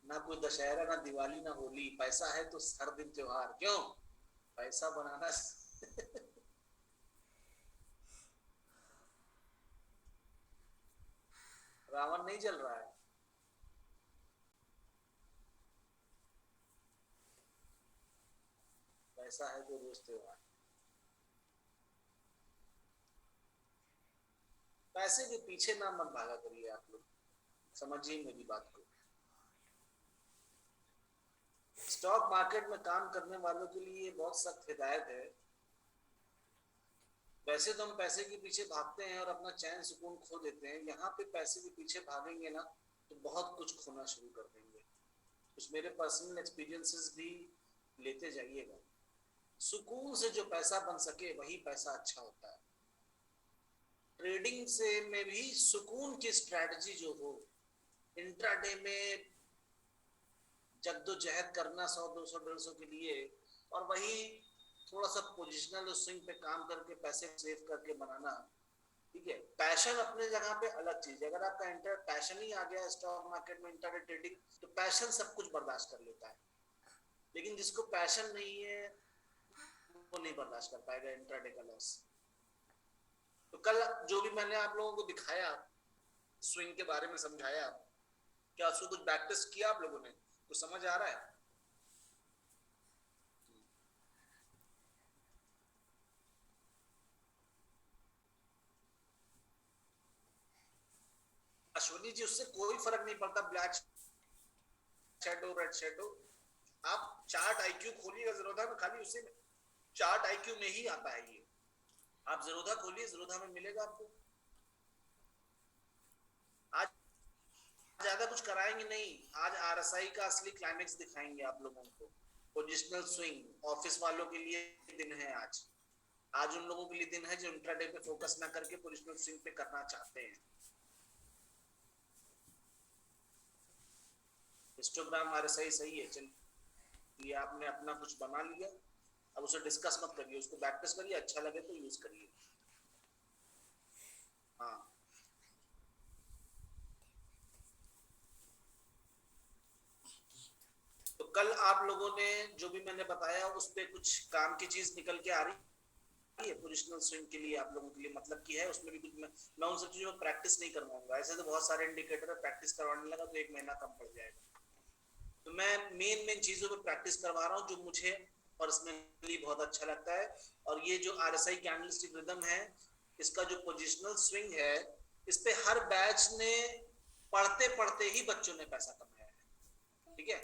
ना कोई दशहरा, ना दिवाली, ना होली, पैसा है तो हर दिन त्योहार। क्यों? पैसा बनाना रावण नहीं जल रहा है। पैसा है तो रोज त्योहार। पैसे के पीछे ना मत भागा करिए आप लोग, समझिए मेरी बात को। स्टॉक मार्केट में काम करने वालों के लिए बहुत सख्त हिदायत है। वैसे तो हम पैसे के पीछे भागते हैं और अपना चैन सुकून खो देते हैं, यहाँ पे पैसे के पीछे भागेंगे ना तो बहुत कुछ खोना शुरू कर देंगे। कुछ मेरे पर्सनल एक्सपीरियंसेस भी लेते जाइएगा। सुकून से जो पैसा बन सके वही पैसा अच्छा होता है। ट्रेडिंग से में भी सुकून की स्ट्रेटजी जो हो, इंट्राडे में जद्दोजहद करना 100 200 150 के लिए, और वही थोड़ा सा पोजिशनल स्विंग पे काम करके पैसे सेव करके बनाना। ठीक है, पैशन अपने जगह पे अलग चीज है। अगर आपका इंटर पैशन ही आ गया स्टॉक मार्केट में इंट्राडे ट्रेडिंग, तो पैशन सब कुछ बर्दाश्त कर लेता है। लेकिन जिसको पैशन नहीं है वो नहीं बर्दाश्त कर पाएगा इंट्राडे का लॉस। तो कल जो भी मैंने आप लोगों को दिखाया, स्विंग के बारे में समझाया, क्या उसको कुछ प्रैक्टिस किया आप लोगों ने? कुछ समझ आ रहा है? अश्वनी जी, उससे कोई फर्क नहीं पड़ता ब्लैक शैडो रेड शैडो। आप चार्ट आईक्यू खोलिएगा ज़ेरोधा में, खाली उसी में चार्ट आईक्यू में ही आता है ये। आप ज़ेरोधा खोलिए, ज़ेरोधा में मिलेगा आपको। आज ज्यादा कुछ कराएंगे नहीं, आज आरएसआई का असली क्लाइमेक्स दिखाएंगे आप लोगों को। पोजिशनल स्विंग ऑफिस वालों के लिए दिन है आज। आज उन लोगों के लिए दिन है जो इंट्राडे पे फोकस ना करके पोजिशनल स्विंग पे करना चाहते हैं। हिस्टोग्राम आरएसआई सही है, चलिए आपने अपना कुछ बना लिया, अब उसे डिस्कस मत करिए, उसको प्रैक्टिस करिए, अच्छा लगे तो यूज करिए। हाँ, तो कल आप लोगों ने जो भी मैंने बताया उस पर कुछ काम की चीज निकल के आ रही है? पोजिशनल स्विंग के लिए आप लोगों के लिए मतलब की है उसमें भी कुछ? मैं उन सब चीजों में प्रैक्टिस नहीं करवाऊंगा। ऐसे तो बहुत सारे इंडिकेटर है, प्रैक्टिस करवाने लगा तो 1 महीना कम पड़ जाएगा। तो मैं मेन मेन चीजों पे प्रैक्टिस करवा रहा हूँ जो मुझे पर्सनली बहुत अच्छा लगता है। और ये जो आरएसआई कैंडलस्टिक रिदम है, इसका जो पोजिशनल स्विंग है, इस पे हर बैच ने पढ़ते पढ़ते ही बच्चों ने पैसा कमाया है। ठीक है,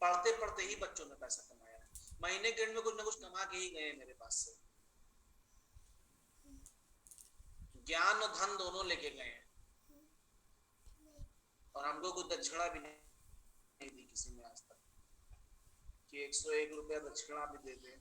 पढ़ते पढ़ते ही बच्चों ने पैसा कमाया है। महीने के एंड में कुछ ना कुछ कमा के ही गए मेरे पास से। ज्ञान और धन दोनों लेके गए हैं, और हमको कोई दक्षिणा भी नहीं दी किसी ने आज तक कि 101 रुपया दक्षिणा भी दे दे।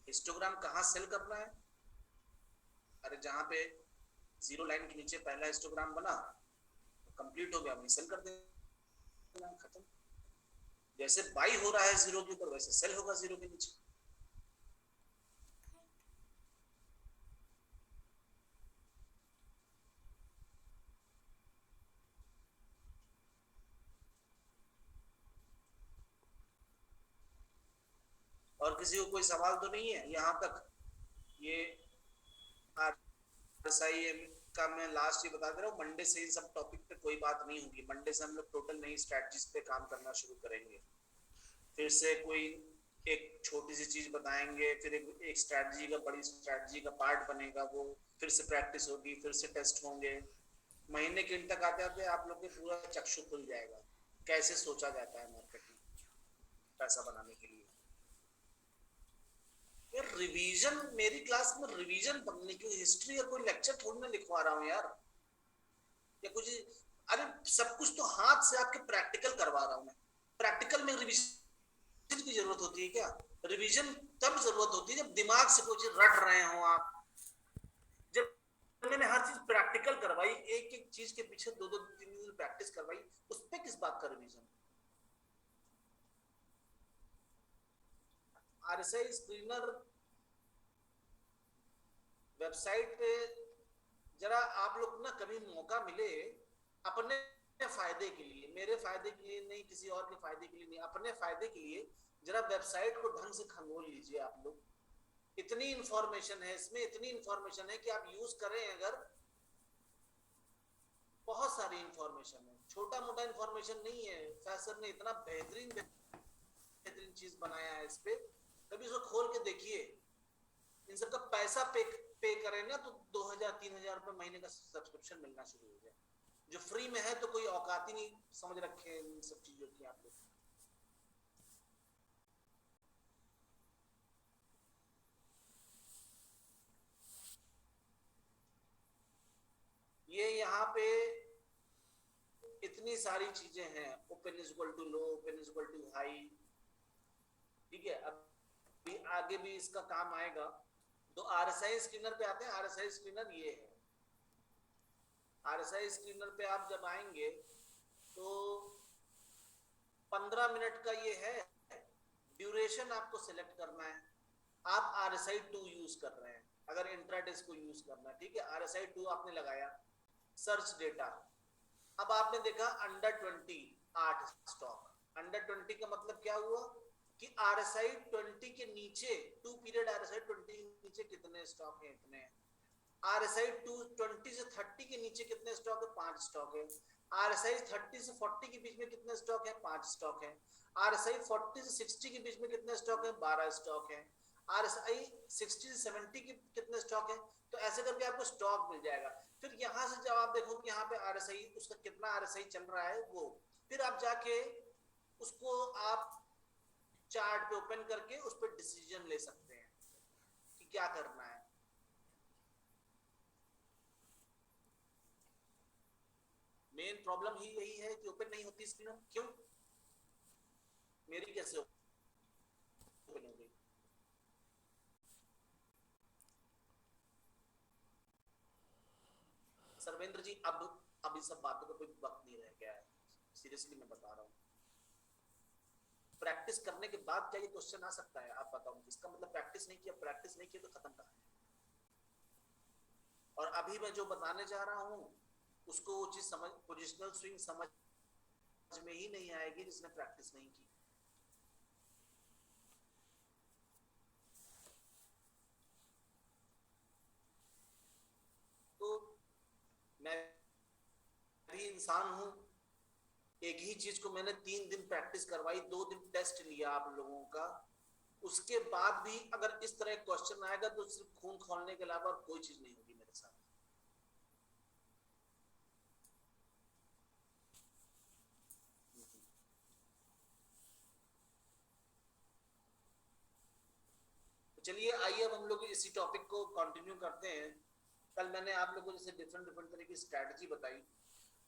हिस्टोग्राम कहाँ सेल करना है? अरे जहां पे जीरो लाइन के नीचे पहला हिस्टोग्राम बना, कंप्लीट हो गया, वहीं सेल कर देना, खत्म। जैसे बाई हो रहा है जीरो के ऊपर, वैसे सेल होगा जीरो के नीचे। और किसी को कोई सवाल तो नहीं है यहाँ तक? ये आरएसआई का मैं लास्ट ये बता दे रहा हूँ, मंडे से इन सब टॉपिक पे कोई बात नहीं होगी। मंडे से हम लोग टोटल नई स्ट्रेटजीज पे काम करना शुरू करेंगे। फिर से कोई एक छोटी सी चीज बताएंगे, फिर एक स्ट्रेटजी का, बड़ी स्ट्रेटजी का पार्ट बनेगा वो, फिर से प्रैक्टिस होगी, फिर से टेस्ट होंगे। महीने के एंड तक आते आते आप लोग के पूरा चक्षु खुल जाएगा कैसे सोचा जाता है मार्केट में पैसा बनाने के लिए। यार रिवीजन, मेरी क्लास में रिवीजन पढ़ने की हिस्ट्री या कोई लेक्चर थोड़ी ना लिखवा रहा हूँ यार, या कुछ। अरे सब कुछ तो हाथ से आपके प्रैक्टिकल करवा रहा हूँ मैं। प्रैक्टिकल में रिवीजन की जरूरत होती है क्या? रिवीजन तब जरूरत होती है जब दिमाग से कोई चीज रट रहे हो आप, जब मैंने हर चीज प्रैक्टिकल करवाई, एक एक चीज के पीछे दो दो तीन दिन प्रैक्टिस करवाई, उस पर किस बात का रिवीजन? आरएसआई स्क्रीनर वेबसाइट पे जरा आप लोग ना कभी मौका मिले, अपने फायदे के लिए, मेरे फायदे के लिए नहीं, किसी और के फायदे के लिए नहीं, अपने फायदे के लिए जरा वेबसाइट को ढंग से खंगोल लीजिए आप लोग। इतनी इंफॉर्मेशन है इसमें, इतनी इंफॉर्मेशन है कि आप यूज करें अगर, बहुत सारी इंफॉर्मेशन है, छोटा मोटा इंफॉर्मेशन नहीं है। फैसर ने इतना बेहतरीन बेहतरीन चीज बनाया है इस पे, कभी उसको खोल के देखिए। इन सबका पैसा पे करें ना तो 2000-3000 रुपए महीने का सब्सक्रिप्शन मिलना शुरू हो जाए। जो फ्री में है तो कोई औकात ही नहीं समझ रखे इन सब चीजों की आप लोग। ये यहाँ पे इतनी सारी चीजें हैं, open is equal to low, open is equal to high, ठीक है। अभी आगे भी इसका काम आएगा। तो आरएसआई स्क्रीनर पे आते हैं। आरएसआई स्क्रीनर ये है। आरएसआई स्क्रीनर पे आप जब आएंगे तो 15 मिनट का ये है, ड्यूरेशन आपको सिलेक्ट करना है। आप RSI 2 यूज कर रहे हैं, अगर इंट्राडेस को यूज करना है, ठीक है। RSI 2 आपने लगाया, सर्च डेटा, अब आपने देखा अंडर 20 8 स्टॉक। अंडर 20 का मतलब क्या हुआ कि RSI 20 के नीचे, 2 पीरियड RSI 20 के नीचे कितने स्टॉक है, इतने। RSI 20 से 30 के नीचे कितने स्टॉक है, 5 स्टॉक है। RSI 30 से 40 के बीच में कितने स्टॉक है, 5 स्टॉक है। RSI 40 से 60 के बीच में कितने स्टॉक है, 12 स्टॉक है। RSI 60 से 70 के कितने स्टॉक है। तो ऐसे करके आपको स्टॉक मिल जाएगा। फिर यहां से जब आप देखो कि यहाँ पे RSI उसका कितना RSI चल रहा है वो, फिर आप जाके उसको आप चार्ट पे ओपन करके उस पर डिसीजन ले सकते हैं कि क्या करना है। मेन प्रॉब्लम ही यही है कि ओपन नहीं होती स्क्रीन। क्यों? मेरी कैसे ओपन हो गई? सर्वेंद्र जी, अब इस सब बातों का कोई वक्त नहीं रह गया है, सीरियसली मैं बता रहा हूँ। प्रैक्टिस करने के बाद क्या ये क्वेश्चन आ सकता है, आप बताओ। इसका मतलब प्रैक्टिस नहीं किया, प्रैक्टिस नहीं किया तो खत्म कहां है। और अभी मैं जो बताने जा रहा हूँ उसको वो चीज समझ, पोजिशनल स्विंग समझ में ही नहीं आएगी जिसने प्रैक्टिस नहीं की। तो मैं भी इंसान हूं। एक ही चीज को मैंने 3 दिन प्रैक्टिस करवाई, 2 दिन टेस्ट लिया आप लोगों का, उसके बाद भी अगर इस तरह क्वेश्चन आएगा तो सिर्फ खून खोलने के अलावा कोई चीज नहीं होगी मेरे साथ। तो चलिए आइए अब हम लोग इसी टॉपिक को कंटिन्यू करते हैं। कल मैंने आप लोगों को जैसे डिफरेंट डिफरेंट तरह की स्ट्रैटेजी बताई।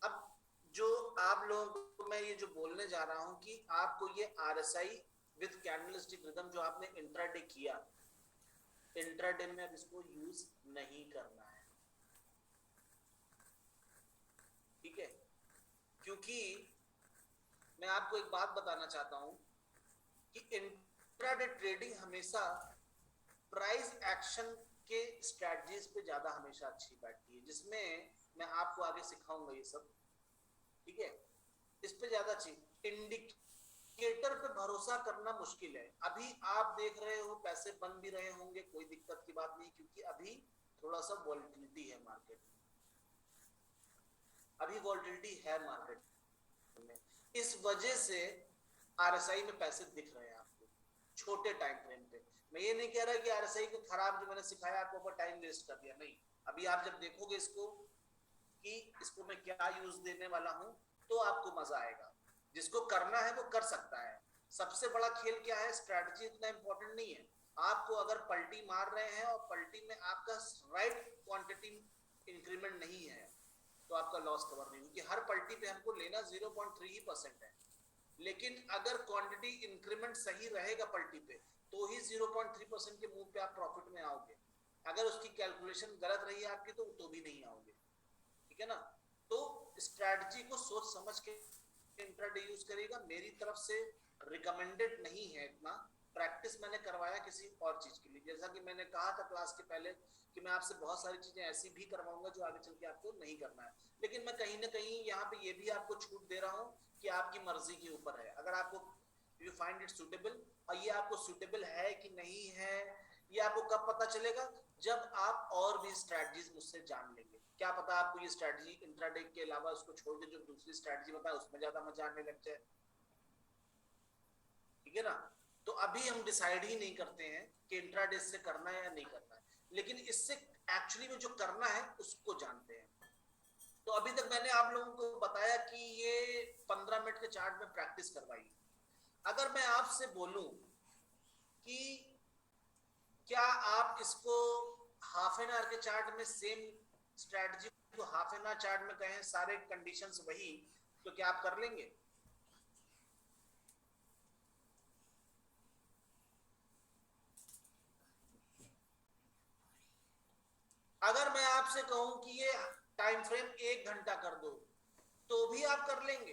अब जो आप लोगों को मैं ये जो बोलने जा रहा हूं कि आपको ये RSI विद कैंडलस्टिक रिदम जो आपने इंट्राडे किया, इंट्राडे में अब इसको यूज नहीं करना है, ठीक है। क्योंकि मैं आपको एक बात बताना चाहता हूं कि इंट्राडे ट्रेडिंग हमेशा प्राइस एक्शन के स्ट्रेटजीज पे ज्यादा हमेशा अच्छी बैठती है, जिसमें मैं आपको आगे सिखाऊंगा ये सब, ठीक है। इस पे ज्यादा अच्छी। इंडिकेटर पे भरोसा करना मुश्किल है। अभी आप देख रहे हो पैसे बन भी रहे होंगे, कोई दिक्कत की बात नहीं, क्योंकि अभी थोड़ा सा वॉलिटिलिटी है मार्केट में, अभी वॉलिटिलिटी है मार्केट में, इस वजह से RSI में पैसे दिख रहे हैं आपको छोटे टाइम फ्रेम पे। मैं ये नहीं कह रहा कि RSI को खराब जो मैंने सिखाया आपको ऊपर टाइम वेस्ट कर दिया, नहीं। अभी आप जब देखोगे इसको कि इसको मैं क्या यूज देने वाला हूं तो आपको मजा आएगा। जिसको करना है वो कर सकता है। सबसे बड़ा खेल क्या है, स्ट्रैटेजी इतना इंपॉर्टेंट नहीं है। आपको अगर पलटी मार रहे हैं और पलटी में आपका राइट क्वांटिटी इंक्रीमेंट नहीं है तो आपका लॉस कवर नहीं, क्योंकि हर पलटी पे हमको लेना 0.3% है। लेकिन अगर क्वांटिटी इंक्रीमेंट सही रहेगा पलटी पे तो ही 0.3% के मूव पे आप प्रॉफिट में आओगे। अगर उसकी कैलकुलेशन गलत रही आपकी तो भी नहीं आओगे, ठीक है ना। तो स्ट्रैटेजी को सोच समझ के इंट्राडे यूज करेगा। मेरी तरफ से रिकमेंडेड नहीं है इतना, प्रैक्टिस मैंने करवाया किसी और चीज के लिए, जैसा कि मैंने कहा था क्लास के पहले कि मैं आपसे बहुत सारी चीजें ऐसी भी करवाऊंगा जो आगे चल के आपको नहीं करना है, लेकिन मैं कहीं ना कहीं यहाँ पे ये भी आपको छूट दे रहा हूँ कि आपकी मर्जी के ऊपर है। अगर आपको यू फाइंड इट सुटेबल, और ये आपको सुटेबल है कि नहीं है ये आपको कब पता चलेगा, जब आप और भी स्ट्रेटजीज मुझसे जान लेंगे। क्या पता आपको ये स्ट्रेटजी इंट्राडे के अलावा उसको छोड़ के जो दूसरी स्ट्रेटजी बताए उसमें ज्यादा मजा आने लग जाए, ठीक है ना। तो अभी हम डिसाइड ही नहीं करते हैं कि इंट्राडे से करना है या नहीं करना है, लेकिन इससे एक्चुअली में जो करना है उसको जानते हैं। तो अभी तक मैंने आप लोगों को बताया कि ये 15 मिनट के चार्ट में प्रैक्टिस करवाई। अगर मैं आपसे बोलूं कि क्या आप इसको हाफ एन आवर के चार्ट में सेम स्ट्रेटजी को हाफ एन आवर चार्ट में कहें, सारे कंडीशंस वही, तो क्या आप कर लेंगे? अगर मैं आपसे कहूं कि ये टाइम फ्रेम 1 घंटा कर दो तो भी आप कर लेंगे?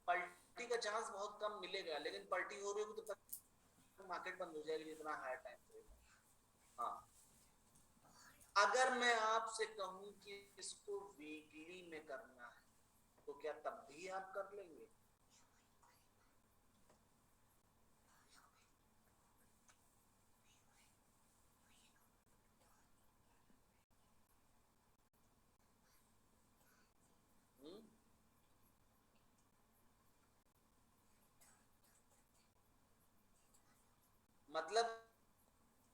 पलटी का चांस बहुत कम मिलेगा, लेकिन पलटी हो रही होगी तो तक मार्केट बंद हो जाएगी जितना हायर टाइम फ्रेम है। हाँ, अगर मैं आपसे कहूं कि इसको वीकली में करना है तो क्या तब भी आप कर लेंगे? हुँ? मतलब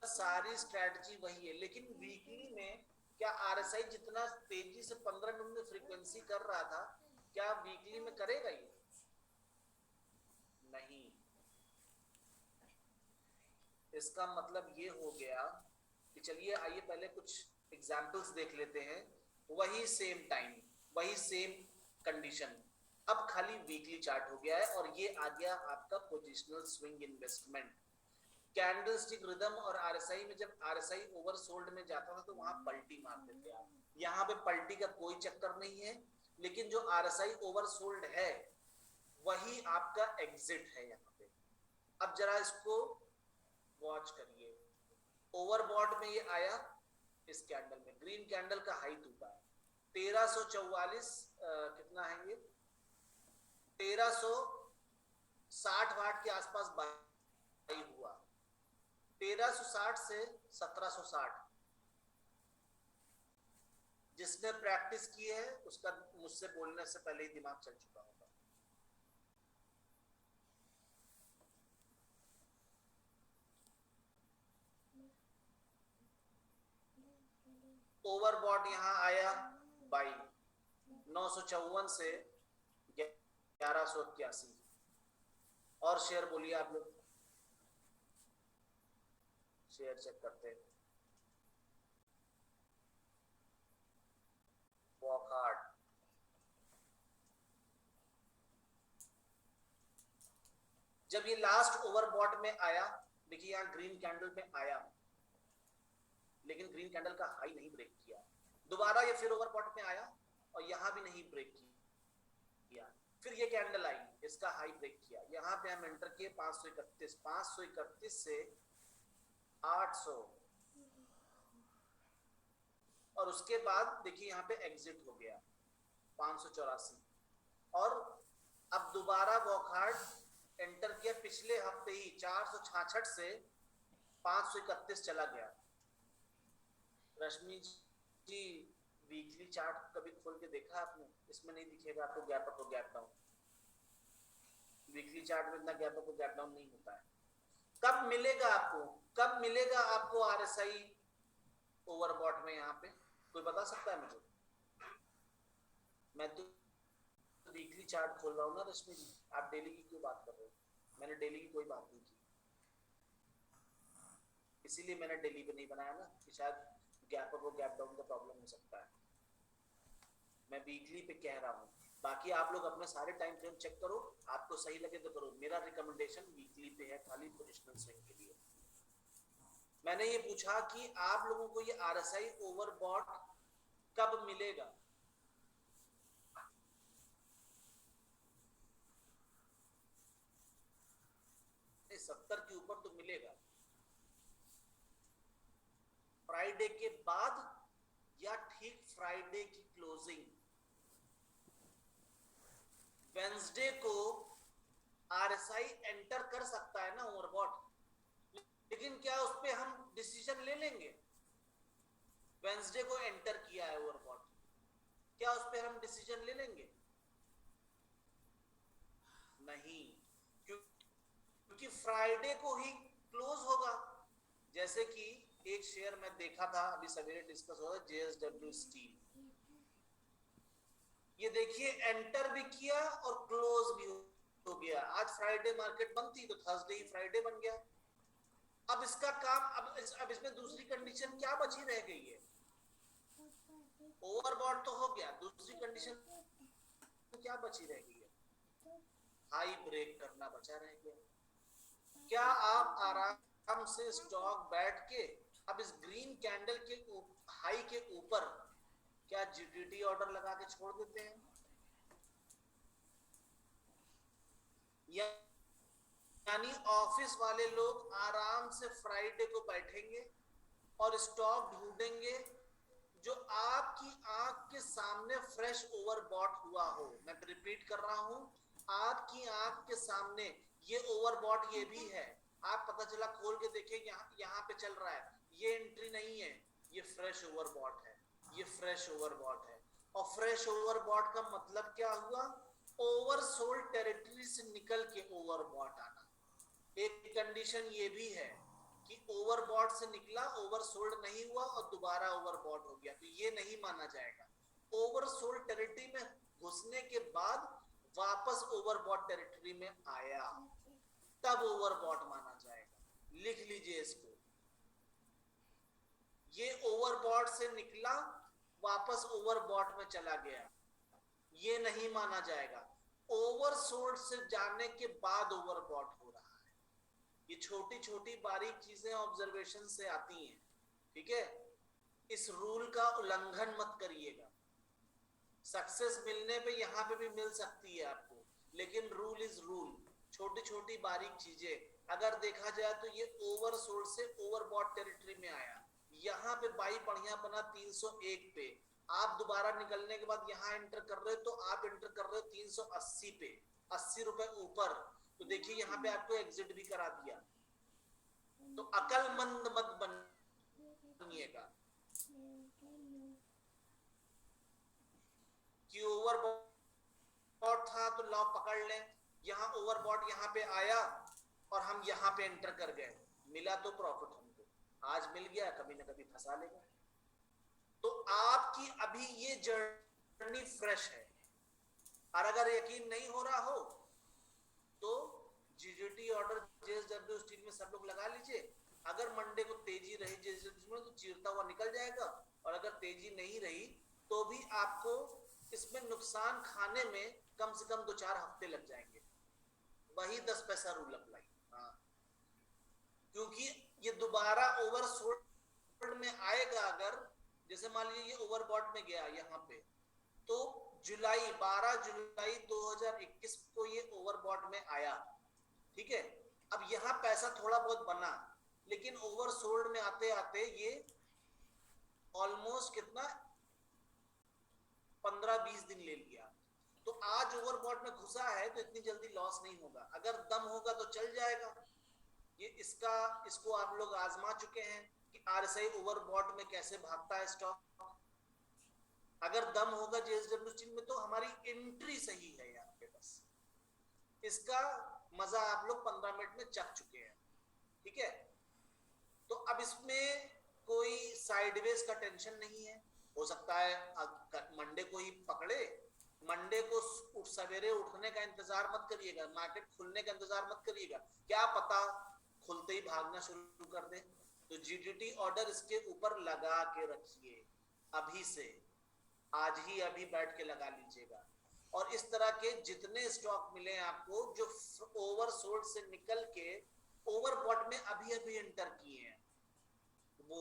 सारी स्ट्रेटजी वही है, लेकिन वीकली में क्या आरएसआई जितना तेजी से 15 मिनट में फ्रीक्वेंसी कर रहा था, क्या वीकली में करेगा ये? नहीं। इसका मतलब ये हो गया कि चलिए आइए पहले कुछ एग्जाम्पल्स देख लेते हैं। वही सेम टाइम, वही सेम कंडीशन, अब खाली वीकली चार्ट हो गया है और ये आ गया आपका positional swing investment. Candlestick rhythm और आरएसआई में जब आरएसआई ओवरसोल्ड में जाता था तो वहां पलटी मारते थे आप, यहाँ पे पलटी का कोई चक्कर नहीं है, लेकिन जो आरएसआई ओवरसोल्ड है वही आपका एग्जिट है यहाँ पे। अब जरा इसको वॉच करिए, ओवरबॉट में ये आया, इस कैंडल में ग्रीन कैंडल का हाई टूटा 1344, कितना है ये 1360 वाट के आसपास बाई हुआ, 1360 से 1760। जिसने प्रैक्टिस की है उसका मुझसे बोलने से पहले ही दिमाग चल चुका होगा। ओवरबॉट यहां आया बाई 954 से 1181। और शेयर बोलिए आप लोग, शेयर चेक करते हैं। वॉकहार्ट, जब ये लास्ट ओवरबॉट में आया, देखिए यहाँ ग्रीन कैंडल में आया लेकिन ग्रीन कैंडल का हाई नहीं ब्रेक किया, दोबारा ये फिर ओवरबॉट में आया और यहां भी नहीं ब्रेक किया, फिर ये कैंडल आई, इसका हाई ब्रेक किया, यहाँ पे हम एंटर किए 531 से 800, और उसके बाद देखिए यहाँ पे एग्जिट हो गया 584, और अब दोबारा वॉकहार्ट एंटर किया पिछले हफ्ते ही 466 से 531 चला गया। रश्मि जी, वीकली चार्ट कभी खोल के देखा आपने? इसमें नहीं दिखेगा आपको गैप अप और गैप डाउन, वीकली चार्ट में इतना गैप अप और गैप डाउन नहीं होता है। कब मिलेगा आपको, कब मिलेगा आपको आरएसआई ओवरबॉट में? यहाँ पे कोई बता सकता है मुझे? मैं तो वीकली चार्ट खोल रहा हूँ ना रश्मि जी, आप डेली की क्यों बात कर रहे हो? मैंने डेली की कोई बात नहीं की, इसीलिए मैंने डेली पे नहीं बनाया ना कि शायद गैप अप और गैप डाउन का प्रॉब्लम हो सकता है। मैं वीकली पे कह रहा हूँ, बाकी आप लोग अपने सारे टाइम फ्रेम चेक करो, आपको सही लगे तो करो। मेरा रिकमेंडेशन वीकली पे है खाली पोजिशनल स्विंग के लिए। मैंने ये पूछा कि आप लोगों को ये आरएसआई ओवरबॉट कब मिलेगा? 70 के ऊपर तो मिलेगा। फ्राइडे के बाद या ठीक फ्राइडे की क्लोजिंग? वेंसडे को आरएसआई एंटर कर सकता है ना ओवरबॉट, लेकिन क्या उस पर हम डिसीजन ले लेंगे? वेंसडे को एंटर किया है ओवरबॉट, क्या उस पर हम डिसीजन ले लेंगे? नहीं, क्योंकि फ्राइडे को ही क्लोज होगा। जैसे कि एक शेयर मैं देखा था अभी सवेरे डिस्कस हो रहा है, जेएसडब्ल्यू स्टील, ये देखिए एंटर भी किया और क्लोज भी हो गया। आज फ्राइडे मार्केट बंद थी तो थर्सडे ही फ्राइडे बन गया। अब इसका काम, अब इसमें दूसरी कंडीशन क्या बची रह गई है? ओवरबॉट तो हो गया, दूसरी कंडीशन क्या बची रह गई है? हाई ब्रेक करना बचा रह गया। क्या आप आराम से स्टॉक बैठ के अब इस ग्रीन कैंडल के हाई के ऊपर क्या जीटीटी ऑर्डर लगा के छोड़ देते हैं? यानी ऑफिस वाले लोग आराम से फ्राइडे को बैठेंगे और स्टॉक ढूंढेंगे जो आपकी आंख के सामने फ्रेश ओवरबॉट हुआ हो। मैं रिपीट कर रहा हूं, आपकी आंख के सामने ये ओवरबॉट ये भी है, आप पता चला खोल के देखिए यहाँ पे चल रहा है, ये एंट्री नहीं है, ये फ्रेश ओवरबॉट है, ये फ्रेश ओवरबॉट है। और फ्रेश ओवरबॉट का मतलब क्या हुआ? ओवरसोल्ड टेरिटरी से निकल के ओवरबॉट आना। एक कंडीशन ये भी है कि ओवरबॉट से निकला, ओवरसोल्ड नहीं हुआ और दोबारा ओवरबॉट हो गया, तो ये नहीं माना जाएगा। ओवरसोल्ड टेरिटरी में घुसने के बाद वापस ओवरबॉट टेरिटरी में आया, तब ओवरबॉट माना जाएगा। लिख लीजिए इसको, ये ओवरबॉट से निकला वापस ओवरबॉट में चला गया, ये नहीं माना जाएगा। ओवरसोल्ड से जाने के बाद ओवरबॉट हो रहा है। ये छोटी छोटी बारीक चीजें ऑब्जर्वेशन से आती हैं, ठीक है? इस रूल का उल्लंघन मत करिएगा। सक्सेस मिलने पे यहां पे भी मिल सकती है आपको, लेकिन रूल इज रूल। छोटी छोटी बारीक चीजें अगर देखा जाए तो ये ओवरसोल्ड से ओवरबॉट टेरिटरी में आया, यहाँ पे बाई बढ़िया बना 301 पे, आप दोबारा निकलने के बाद यहाँ एंटर कर रहे हो तो आप एंटर कर रहे हो 380 पे, 80 रुपए ऊपर, तो देखिए यहाँ पे आपको एग्जिट भी करा दिया। तो अकलमंद मत बनिएगा कि ओवरबॉट था तो लॉ पकड़ लें, यहाँ ओवरबॉट यहाँ पे आया और हम यहाँ पे एंटर कर गए, मिला तो प्रॉफिट हमको, आज मिल गया, कभी ना कभी फंसा लेगा। तो आपकी अभी ये जर्नी फ्रेश है, और अगर यकीन नहीं हो रहा हो तो जीजीटी ऑर्डर जेएसडब्ल्यू स्टील में सब लोग लगा लीजिए। अगर मंडे को तेजी रही जेएसडब्ल्यू में तो चीरता हुआ निकल जाएगा, और अगर तेजी नहीं रही तो भी आपको इसमें नुकसान खाने में कम से कम 2-4 हफ्ते लग जाएंगे। वही 10 पैसा रूल अप्लाई। हाँ, क्योंकि ये दोबारा ओवरसोल्ड में आएगा। अगर जैसे मान लीजिए ये ओवरबॉट में गया यहाँ पे, तो 12 जुलाई 2021 को ये ओवरबॉट में आया, ठीक है? अब यहाँ पैसा थोड़ा बहुत बना, लेकिन ओवरसोल्ड में आते आते ये ऑलमोस्ट कितना 15-20 दिन ले लिया। तो आज ओवरबॉट में घुसा है तो इतनी जल्दी लॉस नहीं होगा, अगर दम होगा तो चल जाएगा। ये इसको आप लोग आजमा चुके हैं कि आरएसआई ओवरबॉट में कैसे भागता है स्टॉक। अगर दम होगा जेएसडब्ल्यू स्टील में तो हमारी एंट्री सही है यहाँ पे, बस इसका मजा आप लोग 15 मिनट में चख चुके हैं, ठीक है? तो अब इसमें कोई साइडवेज का टेंशन नहीं है। हो सकता है मंडे को ही पकड़े, मंडे को सवेरे उठने का इंतजार मत करिएगा, मार्केट खुलने का इंतजार मत करिएगा, क्या पता खुलते ही भागना शुरू कर दे। तो जीटीटी ऑर्डर इसके ऊपर लगा के रखिए अभी से, आज ही अभी बैठ के लगा लीजिएगा। और इस तरह के जितने स्टॉक मिले आपको जो ओवरसोल्ड से निकल के ओवरबॉट में अभी अभी एंटर किए हैं, वो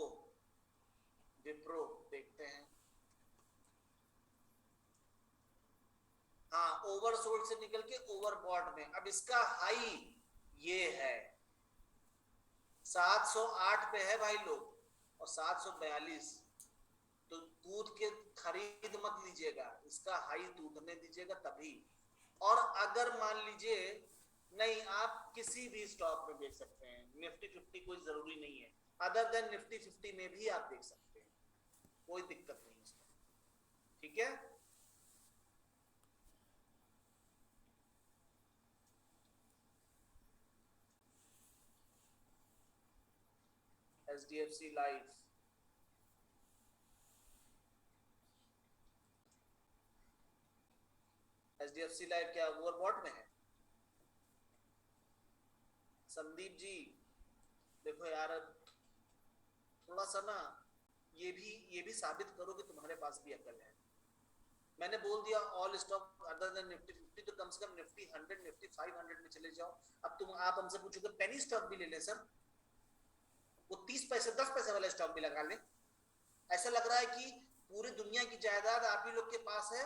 विप्रो देखते हैं। हाँ, ओवरसोल्ड से निकल के ओवरबॉट में। अब इसका हाई ये है 708 पे है भाई लोग, और 742। तो टूट के खरीद मत लीजिएगा, इसका हाई टूटने दीजिएगा तभी। और अगर मान लीजिए नहीं, आप किसी भी स्टॉक में बेच सकते हैं, निफ्टी 50 कोई जरूरी नहीं है, अदर देन निफ्टी 50 में भी आप बेच सकते हैं, कोई दिक्कत नहीं उसमें। ठीक है, HDFC लाइफ, HDFC लाइफ क्या ओवरबॉट में है? संदीप जी देखो यार, थोड़ा सा ना ये भी साबित करो कि तुम्हारे पास भी अकल है। मैंने बोल दिया all stock other than Nifty 50, तो कम से कम निफ्टी 100 निफ्टी 500 में चले जाओ। अब आप हमसे पूछोगे पेनी स्टॉक भी ले लें सर, वो 30 पैसे 10 पैसे वाला स्टॉक भी लगा लें। ऐसा लग रहा है कि पूरी दुनिया की जायदाद आप ही लोग के पास है,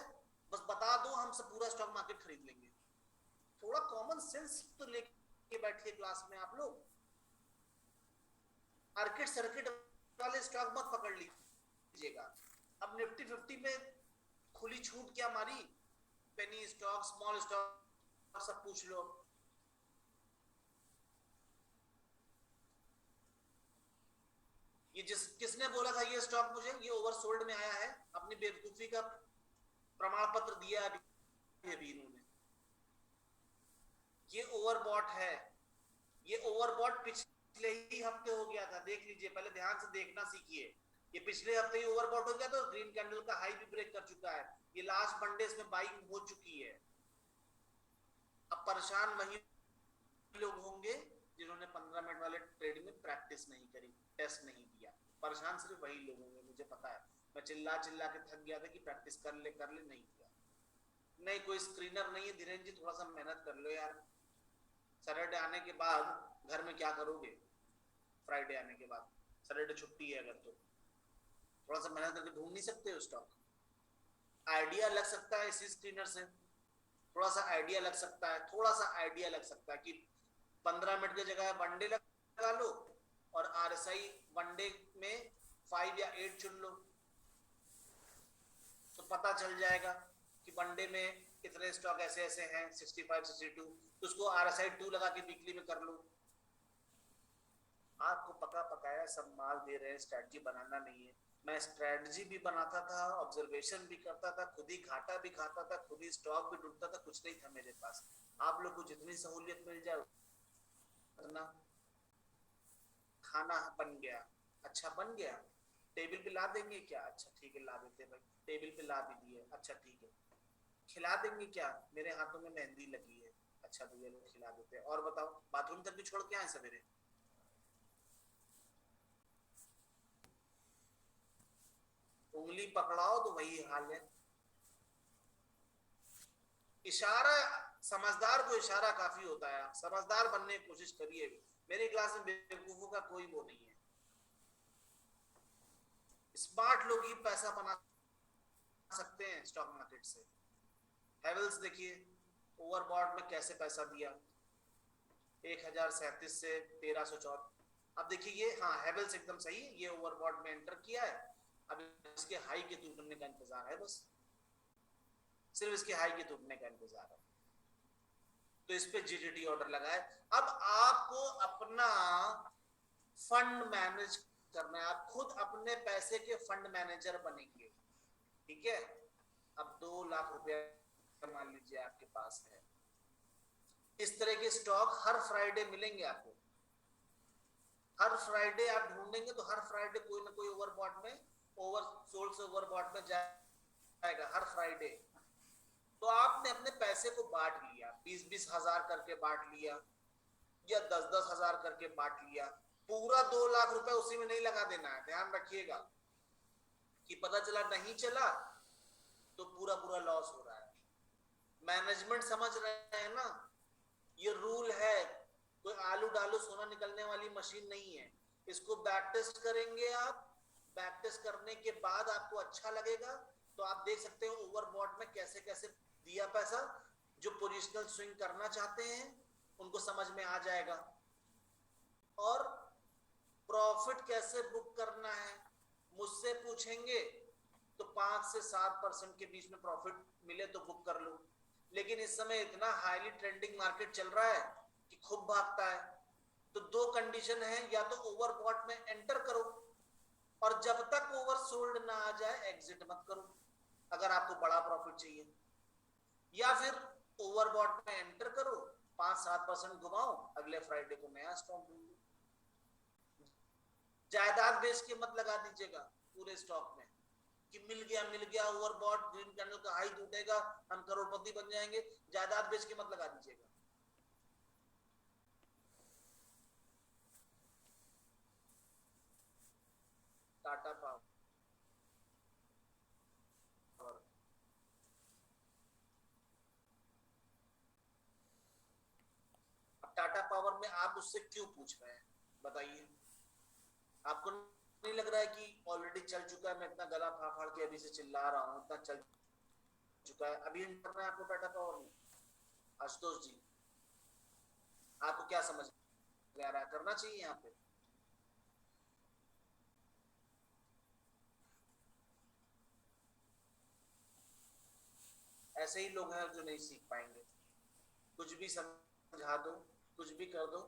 बस बता दो हम सब पूरा स्टॉक मार्केट खरीद लेंगे। थोड़ा कॉमन सेंस तो लेके बैठिए क्लास में आप लोग। मार्केट सर्किट वाले स्टॉक मत पकड़ लीजिएगा। अब निफ्टी 50 में खुली छूट क्या मारी, पेनी स्टॉक स्मॉल स्टॉक सब पूछ लो। ये किसने बोला था ये स्टॉक मुझे ये ओवरसोल्ड में आया है, अपनी बेवकूफी का प्रमाण पत्र दिया अभी इन्होंने। ये ओवरबॉट है, ये ओवरबॉट पिछले ही हफ्ते हो गया था, देख लीजिए, पहले ध्यान से देखना सीखिए। ये पिछले हफ्ते ही ओवरबॉट हो गया, तो ग्रीन कैंडल का हाई भी ब्रेक कर चुका है। ये लास्ट मंडे इसमें बाइंग हो चुकी है। अब परेशान वही लोग होंगे जिन्होंने 15 मिनट वाले ट्रेडिंग में प्रैक्टिस नहीं करी, टेस्ट नहीं दिया। परेशान सिर्फ वही लोग होंगे, मुझे पता है। मैं चिल्ला चिल्ला के थक गया था कि प्रैक्टिस कर ले, नहीं किया। नहीं, कोई स्क्रीनर नहीं है धीरेन्द्र जी, थोड़ा सा मेहनत कर लो यार। सैटरडे आने के बाद घर में क्या करोगे, फ्राइडे आने के बाद, सैटरडे छुट्टी है अगर, तो थोड़ा सा मेहनत करके ढूंढ नहीं सकते हो स्टॉक? आइडिया लग सकता है इसी स्क्रीनर से, थोड़ा सा आइडिया लग सकता है, थोड़ा सा आइडिया लग सकता है कि 15 मिनट की जगह वनडे लगा लो, और RSI वनडे में 5 या 8 चुन लो, तो पता चल जाएगा कि वनडे में कितने स्टॉक ऐसे ऐसे हैं 65 62, तो उसको RSI 2 लगा के वीकली में कर लो। आपको पका पकाया सब माल दे रहे हैं, स्ट्रेटजी बनाना नहीं है। मैं स्ट्रेटजी भी बनाता था, ऑब्जर्वेशन भी करता था, खुद ही घाटा भी खाता था, खुद ही स्टॉक भी ढूंढता था, कुछ नहीं था मेरे पास। आप लोग को जितनी सहूलियत मिल जाए उतना। खाना बन गया, अच्छा बन गया, टेबल पे ला देंगे क्या, अच्छा ठीक है ला देते भाई, टेबल पे ला भी दिए, अच्छा ठीक है। खिला देंगे क्या, मेरे हाथों में मेहंदी लगी है, अच्छा भैया लोग खिला देते हैं। और बताओ, बाथरूम तक भी छोड़ के आए सवेरे? उंगली पकड़ाओ तो वही हाल है। इशारा, समझदार को इशारा काफी होता है, समझदार बनने की कोशिश करिए। मेरी क्लास में बेवकूफों का कोई वो नहीं है, स्मार्ट लोग ही पैसा बना सकते हैं स्टॉक मार्केट से। हेवल्स देखिए ओवरबॉट में कैसे पैसा दिया, 1037 से 1314। अब देखिए ये, हाँ हेवल्स एकदम सही है, ये ओवरबॉट में एंटर किया है। अब इसके हाई के टूटने का इंतजार है, बस सिर्फ इसके हाई के टूटने का इंतजार है। तो इस पे GTT ऑर्डर लगाए। अब आपको अपना फंड मैनेज करना है, आप खुद अपने पैसे के फंड मैनेजर बनेंगे। ठीक है, अब 2 लाख रुपया मान लीजिए आपके पास है, इस तरह के स्टॉक हर फ्राइडे मिलेंगे आपको। हर फ्राइडे आप ढूंढेंगे तो हर फ्राइडे कोई ना कोई ओवरबॉट में, ओवर सोल्ड से ओवरबॉट में जाएगा हर फ्राइडे। तो आपने अपने पैसे को बांट लिया, 20-20 हजार करके बांट लिया, या 10-10 हजार करके बांट लिया। पूरा 2 लाख रुपए उसी में नहीं लगा देना है, ध्यान रखिएगा कि पता चला नहीं चला तो पूरा पूरा लॉस हो रहा है। मैनेजमेंट समझ रहे हैं ना, ये रूल है, कोई आलू डालू सोना निकलने वाली मशीन नहीं है। इसको बैक टेस्ट करेंगे आप, बैक टेस्ट करने के बाद आपको अच्छा लगेगा तो आप देख सकते हो ओवरबॉट में कैसे कैसे दिया पैसा। जो पोजिशनल स्विंग करना चाहते हैं उनको समझ में आ जाएगा। और प्रॉफिट कैसे बुक करना है मुझसे पूछेंगे तो 5 से 7% के बीच में प्रॉफिट मिले तो बुक कर लो। लेकिन इस समय इतना हाईली ट्रेंडिंग मार्केट चल रहा है कि खूब भागता है। तो दो कंडीशन है, या तो ओवरबॉट में एंटर करो और जब तक ओवर सोल्ड ना आ जाए एग्जिट मत करो अगर आपको बड़ा प्रॉफिट चाहिए, या फिर ओवरबॉट में एंटर करो 5-7% घुमाओ, अगले फ्राइडे को नया स्टॉक ढूंढो। जायदाद बेच के मत लगा दीजिएगा पूरे स्टॉक में कि मिल गया ओवरबॉट ग्रीन कैंडल का हाई टूटेगा हम करोड़पति बन जाएंगे। जायदाद बेच के मत लगा दीजिएगा। टाटा पावर, अब टाटा पावर में आप उससे क्यों पूछ रहे हैं बताइए? आपको नहीं लग रहा है कि ऑलरेडी चल चुका है? मैं इतना गला फाड़ फाड़ के अभी से चिल्ला रहा हूँ, इतना चल चुका है, अभी करना है आपको टाटा पावर में? आशुतोष जी आपको क्या समझ में आ रहा है करना चाहिए यहाँ पे? ऐसे ही लोग हैं जो नहीं सीख पाएंगे। कुछ भी समझा दो, कुछ भी कर दो,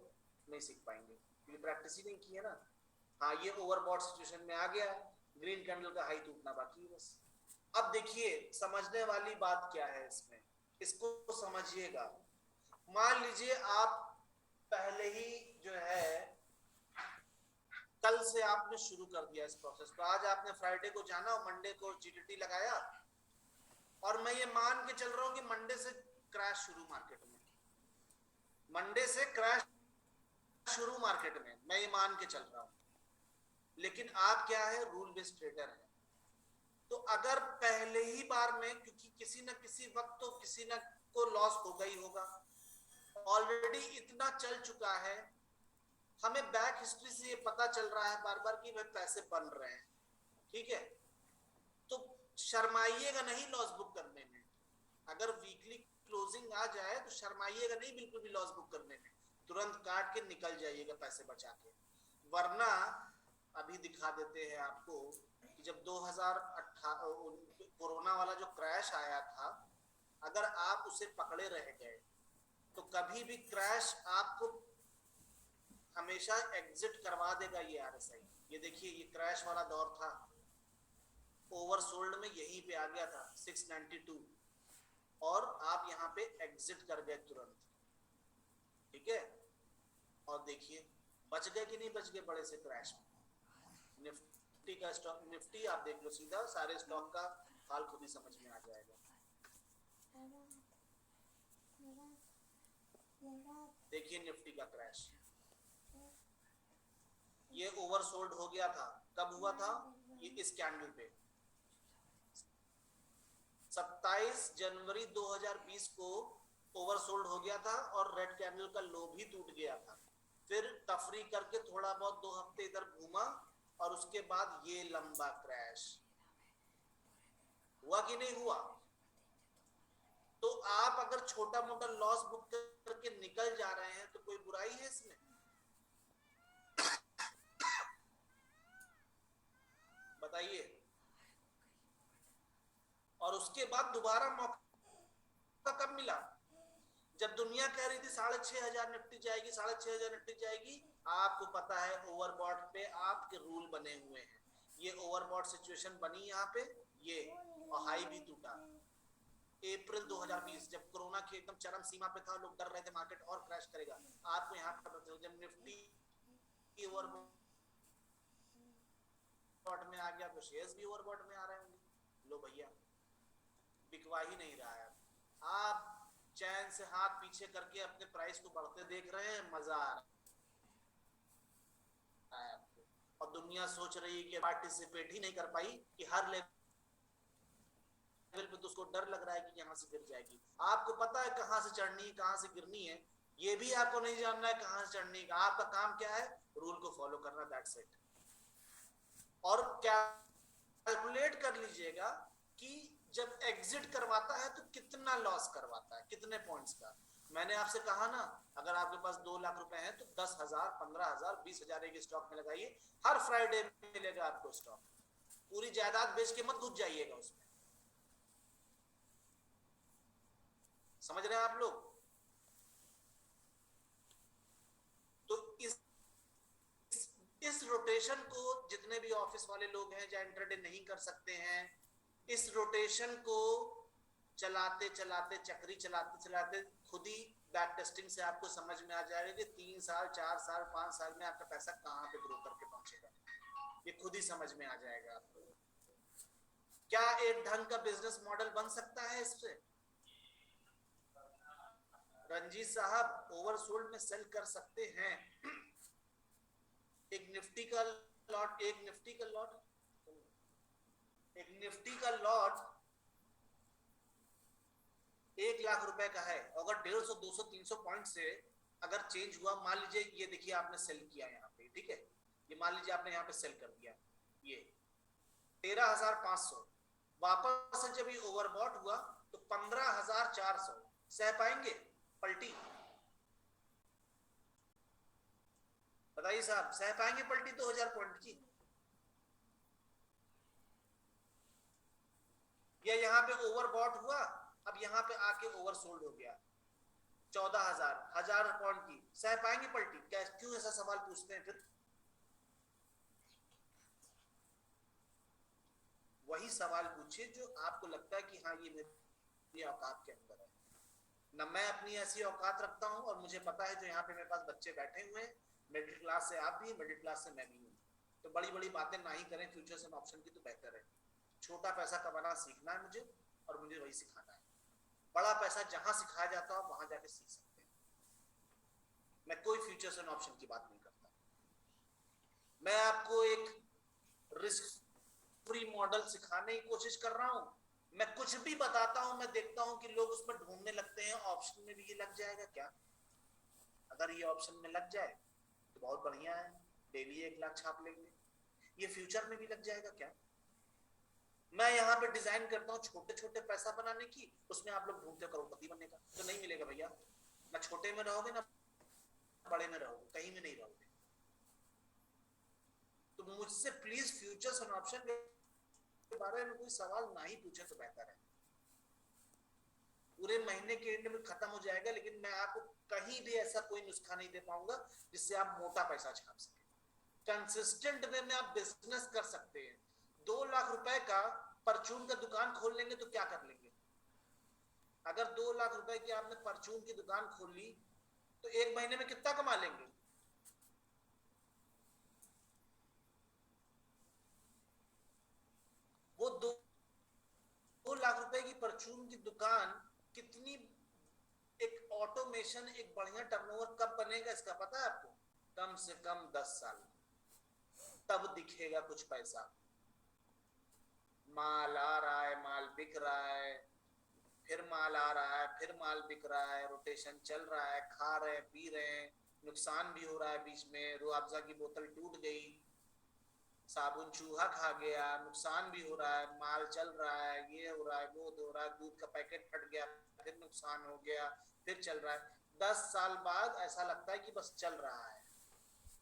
नहीं सीख पाएंगे क्योंकि प्रैक्टिस ही नहीं की है ना। हाँ ये ओवरबॉट सिचुएशन में आ गया, ग्रीन कैंडल का हाई टूटना बाकी है बस। अब देखिए समझने वाली बात क्या है इसमें, इसको समझिएगा। मान लीजिए आप पहले ही जो है कल से आपने शुरू कर दिया इस प्रोसेस को, आज आपने फ्राइडे को जाना और मंडे को जीटीटी लगाया, और मैं ये मान के चल रहा हूं कि मंडे से क्रैश शुरू मार्केट में, मंडे से क्रैश शुरू मार्केट में, मैं ये मान के चल रहा हूं। लेकिन आप क्या है, रूल बेस्ड ट्रेडर है। तो अगर पहले ही बार में, क्योंकि किसी न किसी वक्त तो किसी न को लॉस होगा ही होगा, ऑलरेडी इतना चल चुका है, हमें बैक हिस्ट्री से ये पता चल रहा है बार बार कि भाई पैसे बन रहे हैं, ठीक है? तो शर्माइएगा नहीं लॉस बुक करने में। अगर वीकली क्लोजिंग आ जाए तो शर्माइएगा नहीं बिल्कुल भी लॉस बुक करने में, तुरंत काट के निकल जाइएगा पैसे बचा के। वरना अभी दिखा देते हैं आपको कि जब 2018 कोरोना वाला जो क्रैश आया था, अगर आप उसे पकड़े रह गए तो कभी भी क्रैश आपको हमेशा एग्जिट करवा देगा ये आरएसआई। ये देखिए ये क्रैश वाला दौर था, ओवरसोल्ड में यहीं पे आ गया था 692, और आप यहाँ पे एग्जिट कर गए तुरंत, ठीक है? और देखिए बच गए कि नहीं बच गए बड़े से क्रैश में। निफ्टी का स्टॉक, निफ्टी आप देख लो सीधा, सारे स्टॉक का हाल खुद ही समझ में आ जाएगा। देखिए निफ्टी का क्रैश, ये ओवरसोल्ड हो गया था, कब हुआ था? ये इस कैंडल पे 27 जनवरी 2020 को ओवरसोल्ड हो गया था और रेड कैंडल का लो भी टूट गया था। फिर तफरी करके थोड़ा बहुत 2 हफ्ते इधर घूमा और उसके बाद ये लंबा क्रैश हुआ कि नहीं हुआ? तो आप अगर छोटा मोटा लॉस बुक करके निकल जा रहे हैं तो कोई बुराई है इसमें? बताइए। और उसके बाद दोबारा मौका कब मिला? जब दुनिया कह रही थी 6,500 निफ्टी जाएगी, 6,500 निफ्टी जाएगी। आपको पता है ओवरबॉट पे आपके रूल बने हुए हैं, ये ओवरबॉट सिचुएशन बनी यहाँ पे, ये और हाई भी टूटा अप्रैल 2020, जब कोरोना की एकदम चरम सीमा पे था, लोग डर रहे थे मार्केट और क्रैश करेगा। आपको यहाँ पता चला जब निफ्टी ओवरबॉट में आ गया तो शेयर्स भी ओवरबॉट में आ रहे होंगे। लो भैया बिकवा ही नहीं रहा है, आप चैन से हाथ पीछे करके अपने प्राइस को बढ़ते देख रहे हैं, मजा आ रहा है आपको। और दुनिया सोच रही है कि पार्टिसिपेट ही नहीं कर पाई कि हर लेवल पे तो उसको डर लग रहा है कि यहाँ से गिर जाएगी। आपको पता है कहाँ से चढ़नी है कहाँ से गिरनी है, ये भी आपको नहीं जानना है कहां से चढ़ने का, आपका काम क्या है, रूल को फॉलो करना, दैट्स इट। और कैलकुलेट कर लीजिएगा कि जब एग्जिट करवाता है तो कितना लॉस करवाता है, कितने पॉइंट्स का। मैंने आपसे कहा ना, अगर आपके पास 2 लाख रुपए हैं तो 10,000, 15,000, 20,000 एक स्टॉक में लगाइए, हर फ्राइडे मिलेगा आपको स्टॉक। पूरी जायदाद बेच के मत घुस जाइएगा उसमें, समझ रहे हैं आप लोग। तो इस रोटेशन को जितने भी ऑफिस वाले लोग हैं जो इंटरडे नहीं कर सकते हैं, इस रोटेशन को चलाते चलाते, चक्री चलाते चलाते खुद ही बैक टेस्टिंग से आपको समझ में आ जाएगा कि 3 साल, 4 साल, 5 साल में आपका पैसा कहां पे ग्रो करके पहुंचेगा, ये खुद ही समझ में आ जाएगा आपको। क्या एक ढंग का बिजनेस मॉडल बन सकता है इससे? रंजीत साहब, ओवरसोल्ड में सेल कर सकते हैं। एक निफ्टी का लॉट, एक निफ्टी का लॉट 1 लाख रुपए का है, अगर 150, 200, 300 पॉइंट से अगर चेंज हुआ, मान लीजिए ये देखिए आपने सेल किया यहाँ पे, ठीक है, ये मान लीजिए आपने यहाँ पे सेल कर दिया, ये 13,500, वापस से जब ये ओवरबॉट हुआ तो 15,400, सह पाएंगे पलटी? बताइए साहब, सह पाएंगे पलटी 2,000 पॉइंट की? या यहाँ पे ओवरबॉट हुआ, अब यहाँ पे आके ओवरसोल्ड हो गया 14,000, 1,000 पॉइंट की, सह पाएंगे पलटी? क्या, क्यों ऐसा सवाल पूछते हैं फिर? वही सवाल पूछिए जो आपको लगता है कि हाँ ये मेरी औकात के अंदर है। न मैं अपनी ऐसी औकात रखता हूँ, और मुझे पता है जो यहाँ पे मेरे पास बच्चे बैठे हुए हैं, मिडिल क्लास से आप भी, मिडिल क्लास से मैं भी हूँ, तो बड़ी बड़ी बातें ना ही करें फ्यूचर्स एंड ऑप्शन की, तो बेहतर है। छोटा पैसा कमाना सीखना है मुझे, और मुझे वही सिखाना है। बड़ा पैसा जहां सिखाया जाता है वहां जाके सीख सकते हैं। मैं कोई फ्यूचर्स एंड ऑप्शन की बात नहीं करता, मैं आपको एक रिस्क फ्री मॉडल सिखाने की कोशिश कर रहा हूं। मैं कुछ भी बताता हूं, मैं देखता हूं कि लोग उसमें ढूंढने लगते हैं, ऑप्शन में भी ये लग जाएगा क्या? अगर ये ऑप्शन में लग जाए तो बहुत बढ़िया है, डेली 1 लाख छाप लेंगे। ये फ्यूचर में भी लग जाएगा क्या? मैं यहाँ पे डिजाइन करता हूँ छोटे छोटे पैसा बनाने की, उसमें आप लोग ढूंढते करोड़पति बनने का, तो नहीं मिलेगा भैया। ना छोटे में रहोगे ना बड़े में रहोगे, कहीं में नहीं रहोगे। तो मुझसे प्लीज फ्यूचर्स एंड ऑप्शन के बारे में कोई सवाल ना ही पूछे तो बेहतर है। पूरे महीने के एंड में खत्म हो जाएगा, लेकिन मैं आपको कहीं भी ऐसा कोई नुस्खा नहीं दे पाऊंगा जिससे आप मोटा पैसा छाप सके। कंसिस्टेंट वे में आप बिजनेस कर सकते हैं। 2 लाख रुपए का परचून का दुकान खोल लेंगे तो क्या कर लेंगे? अगर 2 लाख रुपए की आपने परचून की दुकान खोल ली तो एक महीने में कितना कमा लेंगे? वो 2 लाख रुपए की परचून की दुकान कितनी, एक ऑटोमेशन, एक बढ़िया टर्नओवर कब बनेगा इसका पता है आपको? कम से कम 10 साल, तब दिखेगा कुछ पैसा। माल आ रहा है, माल बिक रहा है, फिर माल आ रहा है, फिर माल बिक रहा है, रोटेशन चल रहा है, खा रहे हैं, पी रहे हैं, नुकसान भी हो रहा है, बीच में रूह अफ़ज़ा की बोतल टूट गई, साबुन चूहा खा गया, नुकसान भी हो रहा है, माल चल रहा है, ये हो रहा है, वो हो रहा है, दूध का पैकेट फट गया, फिर नुकसान हो गया, फिर चल रहा है। 10 साल बाद ऐसा लगता है कि बस चल रहा है।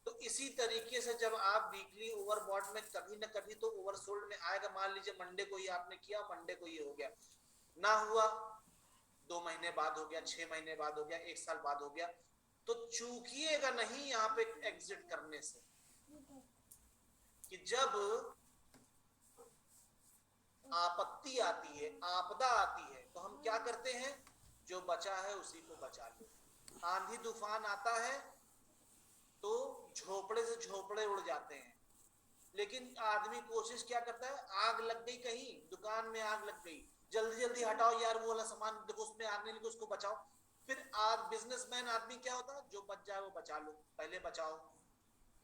तो इसी तरीके से जब आप वीकली ओवरबॉट में कभी ना कभी तो ओवरसोल्ड में आएगा। मान लीजिए मंडे को ही आपने किया, मंडे को ये हो गया, ना हुआ 2 महीने बाद हो गया, 6 महीने बाद हो गया, 1 साल बाद हो गया, तो चूकिएगा नहीं यहाँ पे एग्जिट करने से। कि जब आपत्ति आती है, आपदा आती है, तो हम क्या करते हैं? जो बचा है उसी को बचा लो। आंधी तूफान आता है तो झोपड़े से झोपड़े उड़ जाते हैं, लेकिन आदमी कोशिश क्या करता है? आग लग गई, कहीं दुकान में आग लग गई, जल्दी जल्दी हटाओ यार वो वाला सामान, देखो उसमें आग नहीं लगी, उसको बचाओ। फिर आग बिजनेसमैन आदमी क्या होता है? जो बच जाए वो बचा लो, पहले बचाओ,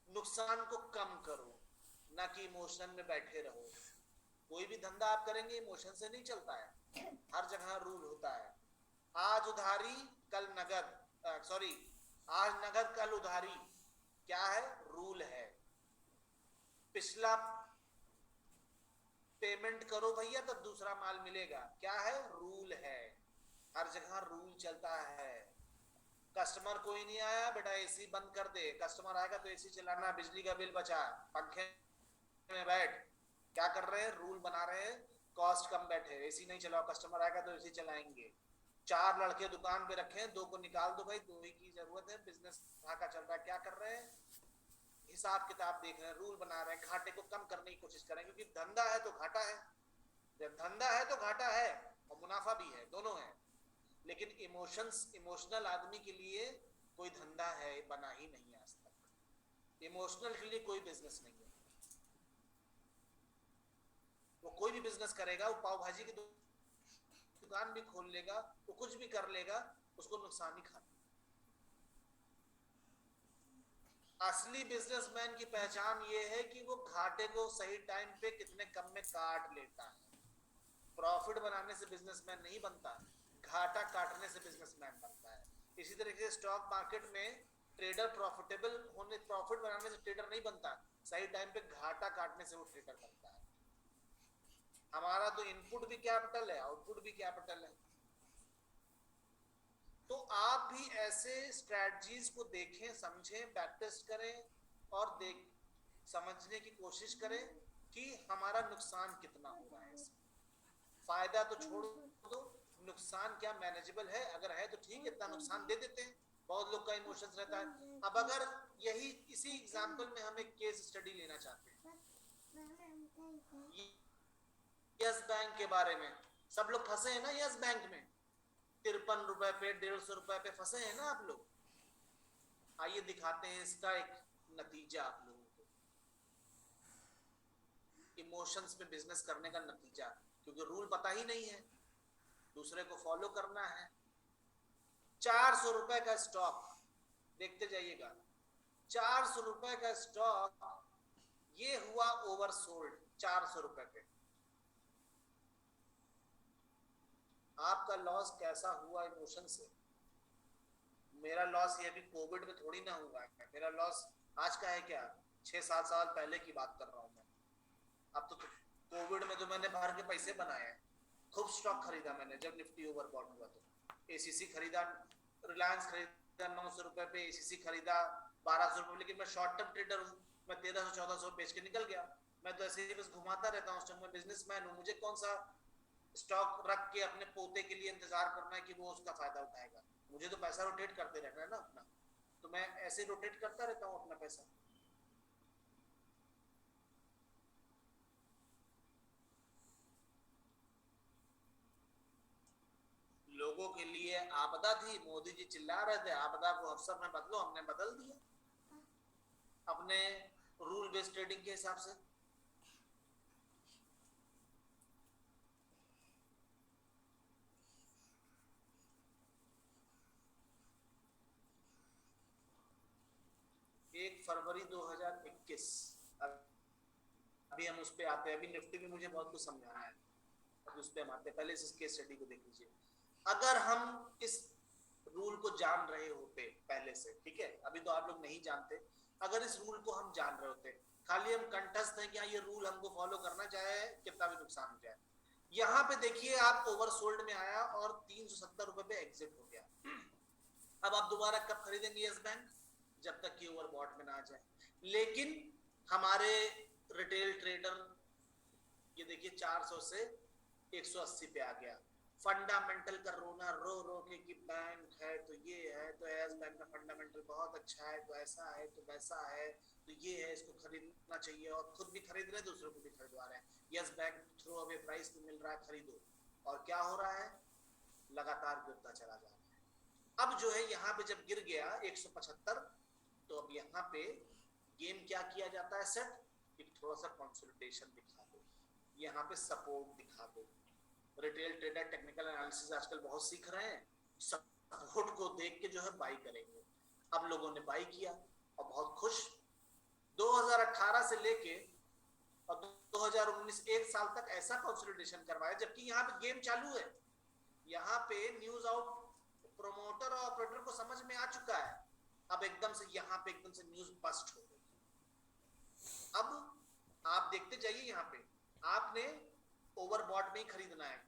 नुकसान को कम करो, ना कि इमोशन में बैठे रहो। कोई भी धंधा आप करेंगे इमोशन से नहीं चलता है, हर जगह रूल होता है, आज उधारी कल नगद, सॉरी, आज नगद कल उधारी, क्या है? रूल है। पिछला पेमेंट करो भैया तब दूसरा माल मिलेगा, क्या है? रूल है। हर जगह रूल चलता है। कस्टमर कोई नहीं आया बेटा एसी बंद कर दे, कस्टमर आएगा तो एसी चलाना, बिजली का बिल बचा, पंखे में बैठ, क्या कर रहे हैं? रूल बना रहे हैं, कॉस्ट कम बैठे, एसी नहीं चलाओ, कस्टमर आएगा तो एसी चलाएंगे। चार लड़के दुकान पे रखे हैं, दो को निकाल दो भाई, दो ही की जरूरत है, बिजनेस का चल रहा है, क्या कर रहे हैं? हिसाब किताब देख रहे हैं, रूल बना रहे हैं, घाटे को कम करने की कोशिश करें, क्योंकि धंधा है तो घाटा है, जब धंधा है तो घाटा है और मुनाफा भी है, दोनों है। लेकिन इमोशनल आदमी के लिए कोई धंधा है बना ही नहीं आज तक। इमोशनल के लिए कोई बिजनेस नहीं है। वो कोई भी बिजनेस करेगा, वो पाव भाजी की दुकान भी खोल लेगा, वो कुछ भी कर लेगा, उसको नुकसान ही खाना। असली बिजनेसमैन की पहचान ये है कि वो घाटे को सही टाइम पे कितने कम में काट लेता है। प्रॉफिट बनाने से बिजनेसमैन नहीं बनता, घाटा काटने से बिजनेसमैन बनता है। इसी तरीके से स्टॉक मार्केट में ट्रेडर प्रॉफिटेबल होने, प्रॉफिट बनाने से ट्रेडर नहीं बनता, सही टाइम पे घाटा काटने से वो ट्रेडर बनता है। हमारा तो इनपुट भी कैपिटल है, आउटपुट भी कैपिटल है। तो आप भी ऐसे स्ट्रेटजीज को देखें, समझें, प्रैक्टिस करें और देख समझने की कोशिश करें कि हमारा नुकसान कितना हो रहा है इसमें। फायदा तो छोड़ दो, नुकसान क्या मैनेजेबल है? अगर है तो ठीक है, इतना नुकसान दे देते हैं। बहुत लोग का इमोशंस रहता है। अब अगर यही इसी एग्जांपल में हम एक केस स्टडी लेना चाहते हैं, यस बैंक के बारे में, सब लोग फंसे हैं ना यस बैंक में, 53 रुपए पे, 150 रुपए पे फंसे हैं ना आप लोग। आइए दिखाते हैं इसका एक नतीजा आप लोगों को, इमोशंस में बिजनेस करने का नतीजा, क्योंकि रूल पता ही नहीं है, दूसरे को फॉलो करना है। 400 रुपए का स्टॉक, देखते जाइएगा, 400 रुपए का स्टॉक ये हुआ ओवरसोल्ड 400 रुपए पे। आपका लॉस कैसा हुआ इमोशन से? मेरा लॉस ये अभी कोविड में थोड़ी ना हुआ है, मेरा लॉस आज का है क्या, 6-7 साल पहले की बात कर रहा हूं मैं। अब तो कोविड में तो मैंने बाहर के पैसे बनाए हैं, खूब स्टॉक खरीदा मैंने जब निफ्टी ओवरबॉट हुआ तो। एसीसी खरीदा, रिलायंस खरीदा 900 रुपए पे, एसीसी खरीदा 1200 रुपए, लेकिन मैं शॉर्ट टर्म ट्रेडर हूँ, मैं 1300-1400 बेच के निकल गया। मैं तो ऐसे ही बस घुमाता रहता हूँ, उस टाइम मैं बिजनेसमैन हूँ, मुझे कौन सा स्टॉक रख के अपने पोते के लिए इंतजार करना है कि वो उसका फायदा उठाएगा। मुझे तो पैसा रोटेट करते रहना है ना अपना, तो मैं ऐसे रोटेट करता रहता हूँ अपना पैसा। लोगों के लिए आपदा थी, मोदी जी चिल्ला रहे थे आपदा को अवसर में बदलो, हमने बदल दिया अपने रूल बेस्ड ट्रेडिंग के हिसाब से। एक फरवरी 2021, अभी हम उस पे आते हैं, अभी निफ्टी में मुझे बहुत कुछ समझाना है, अभी उस पे हम आते हैं, पहले इस केस स्टडी को देख लीजिए। अगर हम इस रूल को जान रहे होते पहले से, ठीक है, अभी तो आप लोग नहीं जानते, अगर इस रूल को हम जान रहे होते, खाली हम कंठस्थ हैं कि हाँ ये रूल हमको फॉलो करना, चाहे कितना भी नुकसान हो जाए। यहाँ पे देखिए आप ओवरसोल्ड में आया और 370 रुपए पे एग्जिट हो गया। अब आप दोबारा कब खरीदेंगे यस बैंक? जब तक कि ओवरबॉट में ना आ जाए। लेकिन हमारे रिटेल ट्रेडर, ये देखिए 400 से 180 पे आ गया। फंडामेंटल का रोना रो रो के कि बैंक है तो ये है, तो एस बैंक का फंडामेंटल बहुत अच्छा है, तो ऐसा है, तो वैसा है, तो ये है, इसको खरीदना चाहिए, और खुद भी खरीद रहे हैं, दूसरों को भी खरीदवा रहे हैं। Yes Bank throw away price पे मिल रहा है, खरीदो। और क्या हो रहा है? लगातार गिरता चला जा रहा है। अब जो है यहाँ पे जब गिर गया 175, तो अब यहाँ पे गेम क्या किया जाता है सेट, एक थोड़ा सा कंसोलिडेशन दिखा दो, यहाँ पे सपोर्ट दिखा दो। रिटेल ट्रेडर टेक्निकल एनालिसिस आजकल बहुत सीख रहे हैं, सपोर्ट को देख के जो है बाई करेंगे। अब लोगों ने बाई किया और बहुत खुश। 2018 से लेके और 2019 एक साल तक ऐसा कंसोलिडेशन करवाया, जबकि यहाँ पे गेम चालू है। यहाँ पे न्यूज आउट प्रोमोटर और ऑपरेटर को समझ में आ चुका है। अब एकदम से यहाँ पे एकदम से न्यूज बस्ट हो गई। अब आप देखते जाइए, यहाँ पे आपने ओवरबॉट में ही खरीदना है।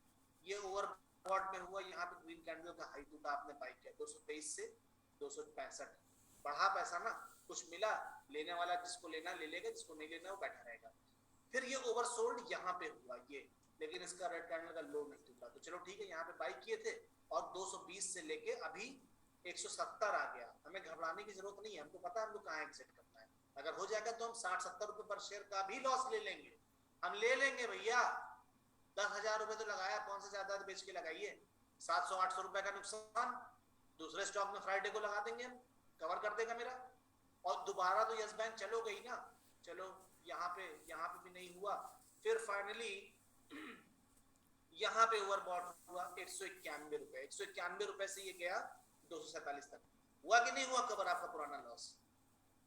ये ओवरबॉट में हुआ, यहाँ पे ग्रीन कैंडल का हाई टूटा, आपने बाई किया 223 से 265, बढ़ा पैसा ना, कुछ मिला, लेने वाला जिसको लेना ले लेगा, जिसको नहीं लेना वो बैठा रहेगा। फिर ये ओवरसोल्ड यहाँ पे हुआ ये, लेकिन इसका रेड कैंडल का लो नहीं टूटा, तो चलो ठीक है, यहाँ पे बाई किए थे और 220 से लेके अभी 170 आ गया। हमें घबराने की जरूरत नहीं है, हमको पता है हमको कहाँ एग्जिट करना है। अगर हो जाएगा तो हम 60-70 रुपए पर शेयर का भी लॉस ले लेंगे, हम ले लेंगे भैया। 10,000 रुपए तो लगाया, कौन से ज्यादा बेच के लगाइए, 700-800 रुपए का नुकसान दूसरे स्टॉक में फ्राइडे को लगा देंगे, हम कवर कर देगा मेरा। और दोबारा तो यस बैंक चलो गई ना, चलो यहाँ पे भी नहीं हुआ। फिर फाइनली यहाँ पे ओवरबॉट हुआ 191 रुपए, 191 रुपए से ये गया 247 तक। हुआ कि नहीं हुआ कवर आपका पुराना लॉस?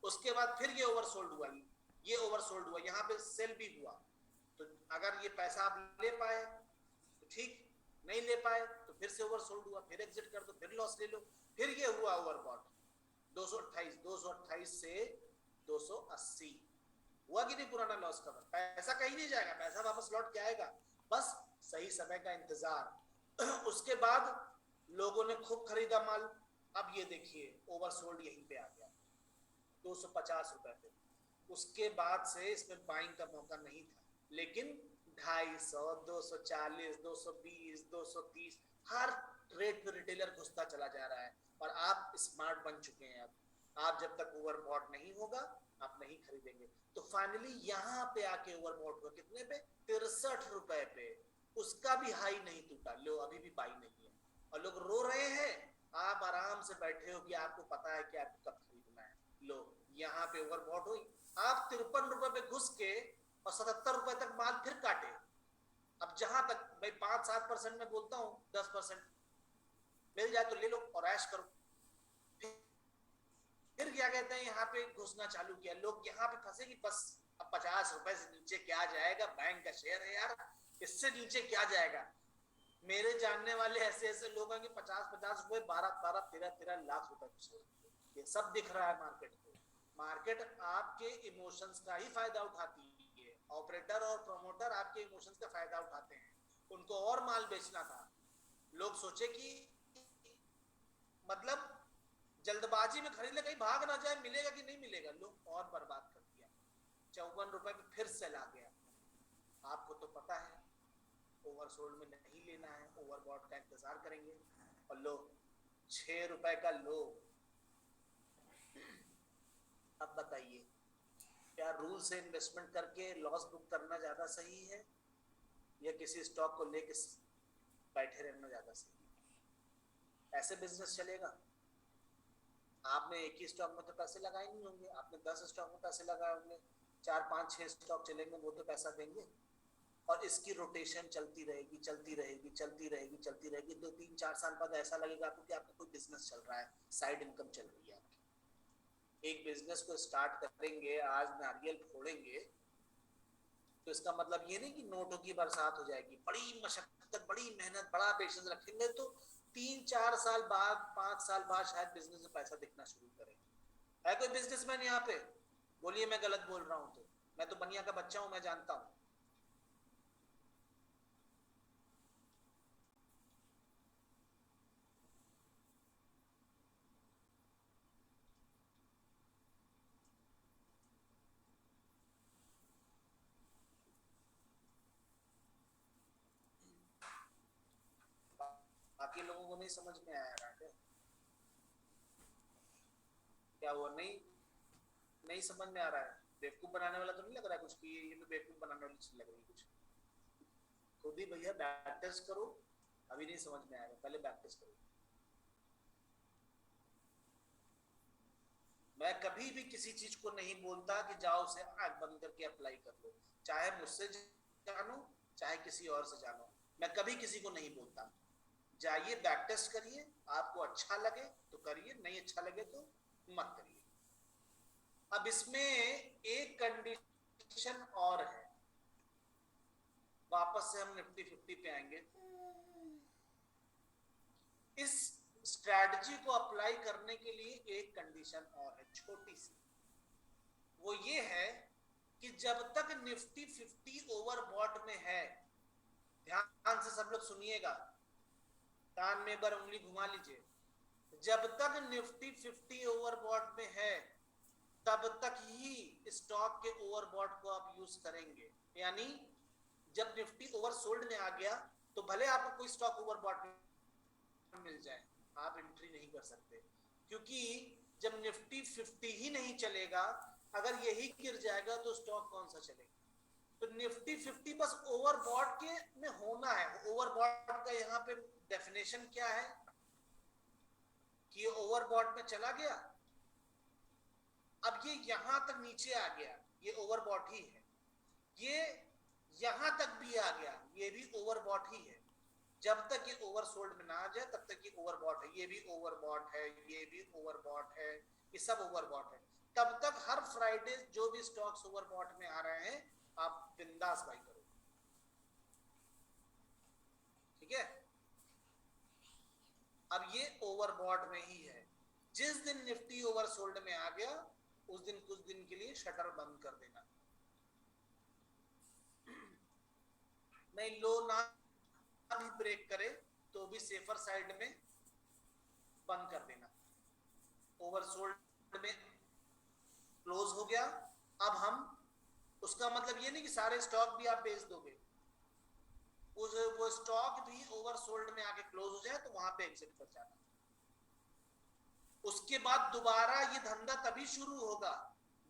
उसके बाद फिर ये ओवरसोल्ड हुआ, ये ओवरसोल्ड हुआ, यहाँ पे सेल भी हुआ। तो अगर ये पैसा आप ले पाए तो ठीक, नहीं ले पाए तो फिर से ओवरसोल्ड हुआ, फिर एग्जिट कर दो, फिर लॉस ले लो। फिर ये हुआ ओवरबॉट 228 से 280, हुआ कि नहीं पुराना लॉस कवर? पैसा कहीं नहीं जाएगा, पैसा वापस लौट के आएगा, बस सही समय का इंतजार। उसके बाद लोगों ने खूब खरीदा माल। अब ये देखिए ओवरसोल्ड यहीं पे आ गया 250 रुपए पे। उसके बाद से इसमें बाइंग का मौका नहीं था, लेकिन 250, 240, 220, 230 हर रेट पे रिटेलर घुसता चला जा रहा है। और आप स्मार्ट बन चुके हैं, अब आप जब तक ओवरबॉट नहीं होगा आप नहीं खरीदेंगे। तो फाइनली यहाँ पे आके ओवरबॉट हुआ कितने पे? 63 रुपए पे। उसका भी हाई नहीं टूटा, लो अभी भी बाई नहीं है और लोग रो रहे हैं। आप आराम से बैठे हो कि आपको पता है कि आपको कब खरीदना है। लो यहाँ पे ओवरबॉट हुई, आप 53 रुपए पे घुस के और 77 रुपए तक माल फिर काटे। अब जहां तक भाई 5-7% में बोलता हूँ, 10% मिल जाए तो ले लो और ऐश करो। फिर क्या कहते हैं, यहाँ पे घुसना चालू किया, लोग यहाँ पे फंसे कि बस अब 50 रुपए से नीचे क्या जाएगा, बैंक का शेयर है यार, इससे नीचे क्या जाएगा। मेरे जानने वाले ऐसे ऐसे लोग हैं कि 50-50 रुपए 12-13 लाख रुपए, ये सब दिख रहा है मार्केट को। मार्केट आपके इमोशंस का ही फायदा उठाती है, ऑपरेटर और प्रमोटर आपके इमोशंस का फायदा उठाते हैं। उनको और माल बेचना था, लोग सोचे कि मतलब जल्दबाजी में खरीद ले, कहीं भाग ना जाए, मिलेगा कि नहीं मिलेगा, लोग और बर्बाद कर दिया। 54 रुपए पे फिर सेल आ गया। आपको तो पता है ओवरसोल्ड में नहीं लेना है, ओवरबॉट का इंतजार करेंगे। और लो 6 रुपए का लो। अब बताइए क्या रूल से इन्वेस्टमेंट करके लॉस बुक करना ज्यादा सही है या किसी स्टॉक को लेके बैठे रहना ज्यादा सही है? ऐसे बिजनेस चलेगा? आपने एक ही स्टॉक में तो पैसे लगाए नहीं होंगे, आपने 10 स्टॉक में पैसे लगाए होंगे, 4-5-6 स्टॉक चलेंगे वो तो पैसा देंगे। और इसकी रोटेशन चलती रहेगी चलती रहेगी चलती रहेगी चलती रहेगी। 2-3-4 साल बाद ऐसा लगेगा आपको कि आपका कोई बिजनेस चल रहा है, साइड इनकम चल रही है आपकी। एक बिजनेस को स्टार्ट करेंगे, आज नारियल फोड़ेंगे तो इसका मतलब ये नहीं कि नोटों की बरसात हो जाएगी। बड़ी मशक्कत, बड़ी मेहनत, बड़ा पेशेंस रखेंगे तो 3-4 साल बाद, 5 साल बाद शायद बिजनेस में पैसा दिखना शुरू करे। है कोई बिजनेसमैन यहाँ पे? बोलिए मैं गलत बोल रहा हूँ तो। मैं तो बनिया का बच्चा हूँ, मैं जानता हूँ। बाकी लोगों को नहीं समझ में आया रहा क्या? क्या वो नहीं नहीं समझ में आ रहा है? बेवकूफ बनाने वाला तो नहीं लग रहा है कुछ कि ये तो बेवकूफ बनाने वाली चीज लग रही है कुछ? खुद ही भैया बैक टेस्ट करो। अभी नहीं समझ में आएगा, पहले बैक टेस्ट करो। मैं कभी भी किसी चीज को नहीं बोलता कि जाओ उसे आंख बंद करके अप्लाई कर लो, चाहे मुझसे जानो चाहे किसी और से जानो। मैं कभी किसी को नहीं बोलता। जाइए बैक टेस्ट करिए, आपको अच्छा लगे तो करिए, नहीं अच्छा लगे तो मत करिए। अब इसमें एक कंडीशन और है, वापस से हम निफ्टी 50 पे आएंगे। इस स्ट्रैटेजी को अप्लाई करने के लिए एक कंडीशन और है, छोटी सी। वो ये है कि जब तक निफ्टी 50 ओवरबॉट में है, ध्यान से सब लोग सुनिएगा, कान में एक बार उंगली घुमा लीजिए, जब तक निफ्टी 50 ओवरबॉट में है तब तक ही स्टॉक के ओवरबॉट को आप यूज करेंगे। यानी जब निफ्टी ओवरसोल्ड में आ गया तो भले आपको कोई स्टॉक ओवरबॉट में मिल जाए, आप एंट्री नहीं कर सकते, क्योंकि जब निफ्टी 50 ही नहीं चलेगा, अगर यही गिर जाएगा तो स्टॉक कौन सा चलेगा। तो निफ्टी 50 बस ओवरबॉट के में होना है। ओवरबॉट का यहाँ पे डेफिनेशन क्या है कि ये ओवरबॉट में चला गया, अब ये यहां तक नीचे आ गया, ये ओवरबॉट ही है, ये यहां तक भी आ गया, ये भी ओवरबॉट ही है। जब तक ये ओवरसोल्ड में ना आ जाए तब तक ये ओवरबॉट है, ये भी ओवरबॉट है, ये भी ओवरबॉट है, ये सब ओवरबॉट है। तब तक हर फ्राइडे जो भी स्टॉक्स ओवरबॉट में आ रहे हैं आप बिंदास बाई करो, ठीक है। अब ये ओवरबॉट में ही है। जिस दिन निफ्टी ओवरसोल्ड में आ गया उस दिन कुछ दिन के लिए शटर बंद कर देना, नहीं लो ना भी ब्रेक करे तो भी सेफर साइड में बंद कर देना। ओवरसोल्ड में क्लोज हो गया, अब हम उसका मतलब ये नहीं कि सारे स्टॉक भी आप बेच दोगे, उस वो स्टॉक भी ओवरसोल्ड में आके क्लोज हो जाए तो वहां पे एग्जिट कर जाना। उसके बाद दोबारा ये धंधा तभी शुरू होगा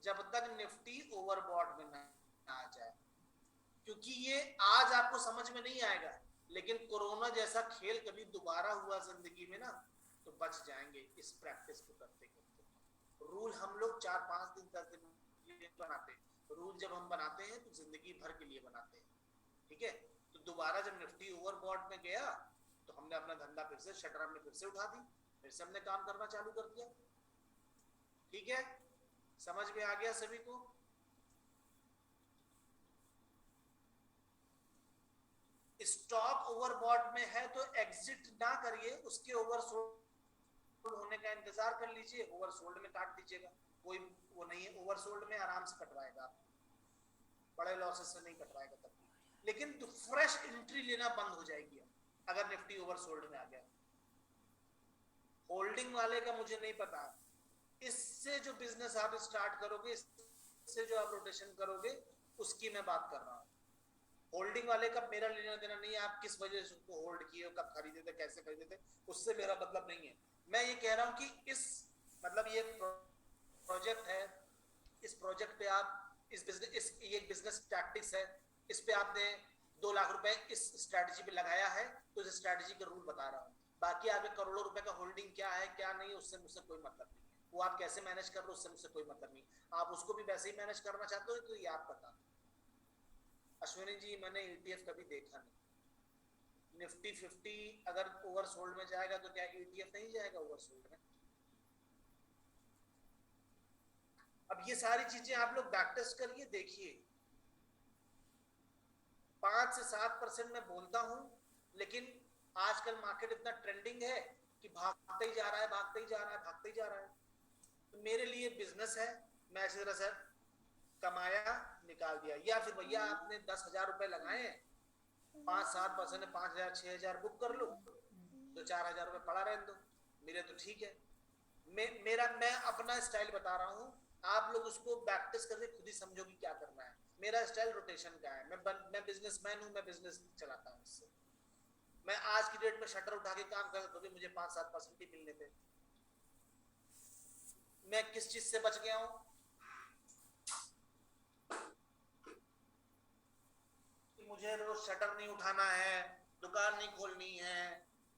जब तक निफ्टी ओवरबॉट में ना आ जाए, क्योंकि ये आज आपको समझ में नहीं आएगा, लेकिन कोरोना जैसा खेल कभी दोबारा हुआ जिंदगी में ना तो बच जाएंगे इस प्रैक्टिस को करते करते। रूल हम लोग 4-5 दिन 10 दिन बनाते हैं, रूल जब हम बनाते हैं तो जिंदगी भर के लिए बनाते हैं, ठीक है। तो दोबारा जब निफ्टी ओवरबॉट में गया तो हमने अपना धंधा फिर से शटर हमने फिर से उठा दी, फिर से हमने काम करना चालू कर दिया, ठीक है। समझ में आ गया सभी को? स्टॉक ओवरबॉट में है तो एग्जिट ना करिए, उसके ओवरसोल्ड होने का इंतजार कर लीजिए, ओवरसोल्ड में काट दीजिएगा, कोई वो नहीं है। ओवरसोल्ड में आराम से कटवाएगा, बड़े लॉसेस से नहीं कटवाएगा तब भी, लेकिन तो फ्रेश एंट्री लेना बंद हो जाएगी अगर निफ्टी ओवरसोल्ड में आ गया। होल्डिंग वाले का मुझे नहीं पता, इससे जो बिजनेस आप स्टार्ट करोगे, इससे जो आप रोटेशन करोगे, उसकी मैं बात कर रहा हूं। होल्डिंग वाले का मेरा लेना देना नहीं है, आप किस वजह से उसको होल्ड किए, कब खरीदे थे, कैसे खरीदे थे, उससे मेरा मतलब नहीं है। मैं ये कह रहा हूं कि इस मतलब ये प्रोजेक्ट है, इस प्रोजेक्ट पे आप इस बिजनेस ये बिजनेस टैक्टिक्स है, इस पे आपने 2 लाख रुपए इस स्ट्रैटेजी पे लगाया है तो इस स्ट्रैटेजी के रूल बता रहा हूँ। बाकी आपके करोड़ों रुपए का होल्डिंग क्या है क्या नहीं, उससे मुझसे कोई मतलब नहीं है, वो आप कैसे मैनेज कर रहे हो उससे मुझसे कोई मतलब नहीं। आप उसको भी वैसे ही मैनेज करना चाहते हो तो ये आपका काम। अश्विनी जी मैंने ETF कभी देखा नहीं, निफ्टी 50 अगर ओवरसोल्ड में जाएगा तो क्या ETF नहीं जाएगा ओवरसोल्ड में? अब ये सारी चीजें आप लोग बैक टेस्ट करिए, देखिए 5 से 7% मैं बोलता हूं, लेकिन आजकल मार्केट इतना ट्रेंडिंग है कि भागते ही जा रहा है, भागते ही जा रहा है, भागते ही जा रहा है। तो मेरे लिए बिजनेस है, मैं इसी तरह से कमाया निकाल दिया, या फिर भैया आपने 10,000 रुपए लगाए हैं, 5-7% 5,000 6,000 बुक कर लो तो 4,000 रुपए पड़ा रहने दो, मेरे तो ठीक है। मैं अपना स्टाइल बता रहा हूँ, आप लोग उसको प्रैक्टिस करके खुद ही समझोगे क्या करना है। मेरा स्टाइल रोटेशन का है, मैं बिजनेसमैन हूँ, मैं बिजनेस चलाता हूँ। इससे मैं आज की डेट में शटर उठा के काम करता तो भी मुझे 5-7% ही मिलने थे। मैं किस चीज से बच गया हूँ कि मुझे रोज शटर नहीं उठाना है, दुकान नहीं खोलनी है,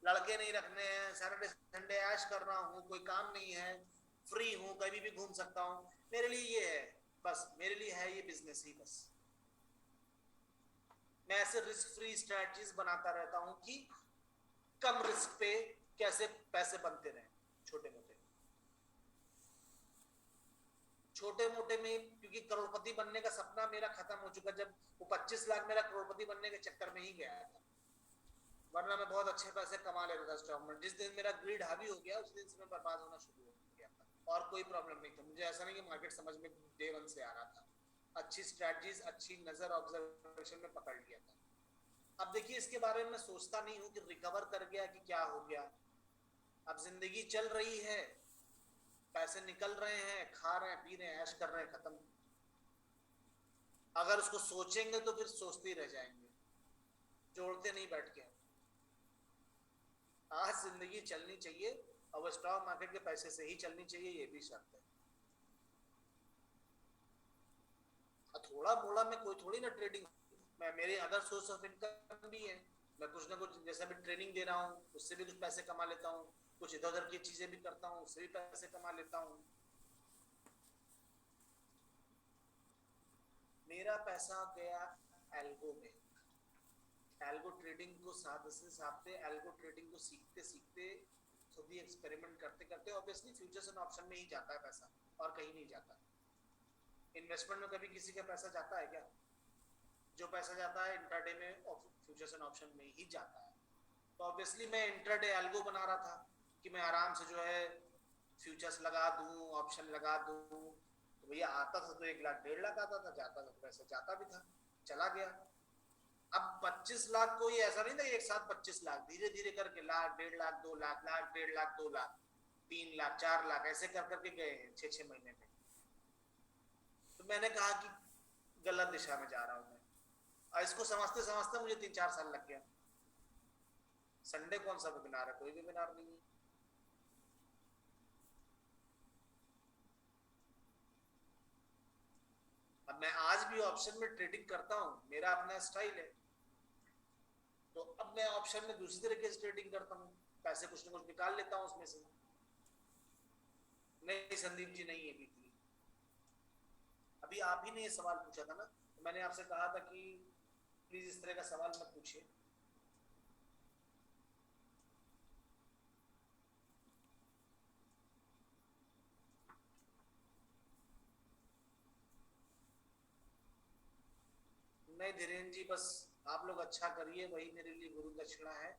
लड़के नहीं रखने हैं, सैटरडे संडे ऐश कर रहा हूँ, कोई काम नहीं है, फ्री हूँ, कभी भी घूम सकता हूँ। मेरे लिए ये है, बस मेरे लिए है ये बिजनेस ही बस। मैं ऐसे रिस्क फ्री स्ट्रेटजीज बनाता रहता हूँ कि कम रिस्क पे कैसे पैसे बनते रहे, छोटे मोटे छोटे मोटे में, क्योंकि करोड़पति बनने का सपना मेरा खत्म हो चुका, जब वो 25 लाख मेरा करोड़पति बनने के चक्कर में ही गया था। वरना मैं बहुत अच्छे पैसे कमा लेता था स्टॉक में। जिस दिन मेरा ग्रीड हावी हो गया उस दिन से मैं बर्बाद होना शुरू हो गया था। और कोई प्रॉब्लम नहीं था मुझे, ऐसा नहीं कि मार्केट समझ में डे वन से आ रहा था, अच्छी स्ट्रैटेजीज अच्छी नजर ऑब्जर्वेशन में पकड़ लिया था। अब देखिए इसके बारे में मैं सोचता नहीं हूँ कि रिकवर कर गया कि क्या हो गया। अब जिंदगी चल रही है, पैसे निकल रहे हैं, खा रहे हैं पी रहे हैं ऐश कर रहे हैं, खत्म। अगर उसको सोचेंगे तो फिर सोचते ही रह जाएंगे, जोड़ते नहीं बैठ के। आज जिंदगी चलनी चाहिए और वो स्टॉक मार्केट के पैसे से ही चलनी चाहिए, ये भी शर्त है। थोड़ा मोड़ा में कोई थोड़ी ना ट्रेडिंग, मैं मेरे अदर सोर्स ऑफ इनकम भी है। मैं कुछ ना कुछ जैसे अभी ट्रेनिंग दे रहा हूँ उससे भी कुछ पैसे कमा लेता हूँ, कुछ इधर उधर की चीजें भी करता हूँ उससे भी पैसे कमा लेता हूँ। मेरा पैसा गया एल्गो में। एल्गो ट्रेडिंग को साधते एल्गो ट्रेडिंग को सीखते सीखते खुद ही एक्सपेरिमेंट करते करते ऑब्वियसली फ्यूचर्स एंड ऑप्शन में ही जाता है पैसा, और कहीं नहीं जाता। इन्वेस्टमेंट में कभी किसी का पैसा जाता है क्या? जो पैसा जाता है इंट्राडे में और फ्यूचर्स एंड ऑप्शन में ही जाता है। तो ऑब्वियसली मैं इंट्राडे एल्गो बना रहा था कि मैं आराम से जो है फ्यूचर्स लगा दूं ऑप्शन लगा दूं। तो भैया आता था तो 1 लाख 1.5 लाख आता था, जाता था तो पैसा जाता भी था, चला गया। अब 25 लाख कोई ऐसा नहीं था एक साथ 25 लाख, धीरे धीरे करके लाख 1.5 लाख 2 लाख, लाख 1.5 लाख 2 लाख 3 लाख 4 लाख ऐसे कर करके गए हैं 6 6 महीने में। तो मैंने कहा कि गलत दिशा में जा रहा हूं मैं, और इसको समझते समझते मुझे 3 4 साल लग गया। संडे कौन सा वेबिनार है? कोई वेबिनार नहीं है। अब मैं आज भी ऑप्शन में ट्रेडिंग करता हूँ, मेरा अपना स्टाइल है। तो अब मैं ऑप्शन में दूसरी तरीके से ट्रेडिंग करता हूँ, पैसे कुछ ना कुछ निकाल लेता हूँ उसमें से। नहीं संदीप जी नहीं है वीकली। अभी आप ही ने ये सवाल पूछा था ना, तो मैंने आपसे कहा था कि प्लीज इस तरह का सवाल मत पूछिए। नहीं धीरेन्द्र जी, बस आप लोग अच्छा करिए वही मेरे लिए गुरु दक्षिणा है।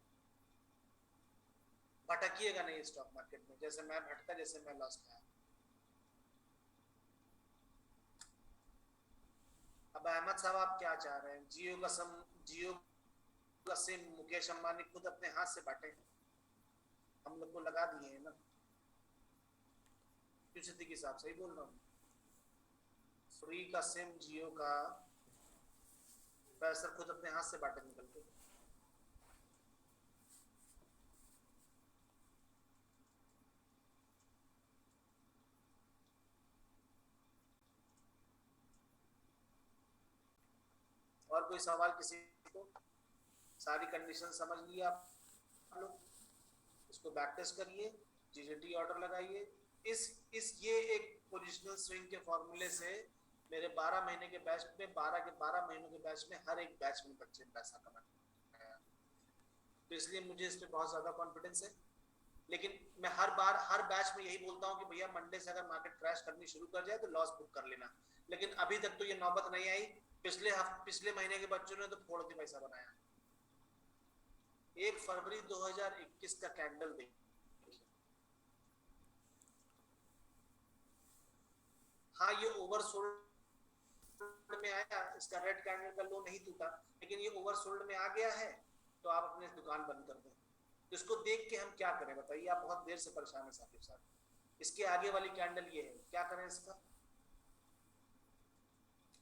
भटकिएगा नहीं स्टॉक मार्केट में जैसे मैं भटका, जैसे मैं लॉस खाया। अब अहमद साहब आप क्या चाह रहे हैं? जियो का सिम मुकेश अंबानी खुद अपने हाथ से बांटे हैं, हम लोग को लगा दिए हैं ना। क्यों सिद्दीकी साहब सही बोल रहा हूँ? फ्री का सिम जियो का पैसा खुद अपने हाथ से बांटे निकल के। और कोई सवाल किसी को? सारी कंडीशन समझ लिया आप लोग? इसको बैक टेस्ट करिए, जीजीटी ऑर्डर लगाइए। इस ये एक पोजिशनल स्विंग के फॉर्मूले से मेरे 12 महीने के बैच में, 12 के 12 महीनों के बैच में हर एक बैच में बच्चे पैसा कमाया। तो इसलिए मुझे इस पर बहुत ज्यादा कॉन्फिडेंस है। लेकिन मैं हर बार हर बैच में यही बोलता हूँ कि भैया मंडे से अगर मार्केट क्रैश करनी शुरू कर जाए तो लॉस बुक कर लेना। लेकिन अभी तक तो ये नौबत नहीं आई। पिछले महीने के बच्चों ने तो फोड़ के पैसा बनाया। 1 फरवरी 2021 का कैंडल देखिए। हाँ ये ओवरसोल्ड में आया, इसका रेड कैंडल का लो नहीं टूटा, लेकिन ये ओवरसोल्ड में आ गया है। तो आप अपने दुकान बंद कर दें। तो इसको देख के हम क्या करें बताइए? आप बहुत देर से परेशान है साकिब साहब। इसके आगे वाली कैंडल ये है, क्या करें इसका?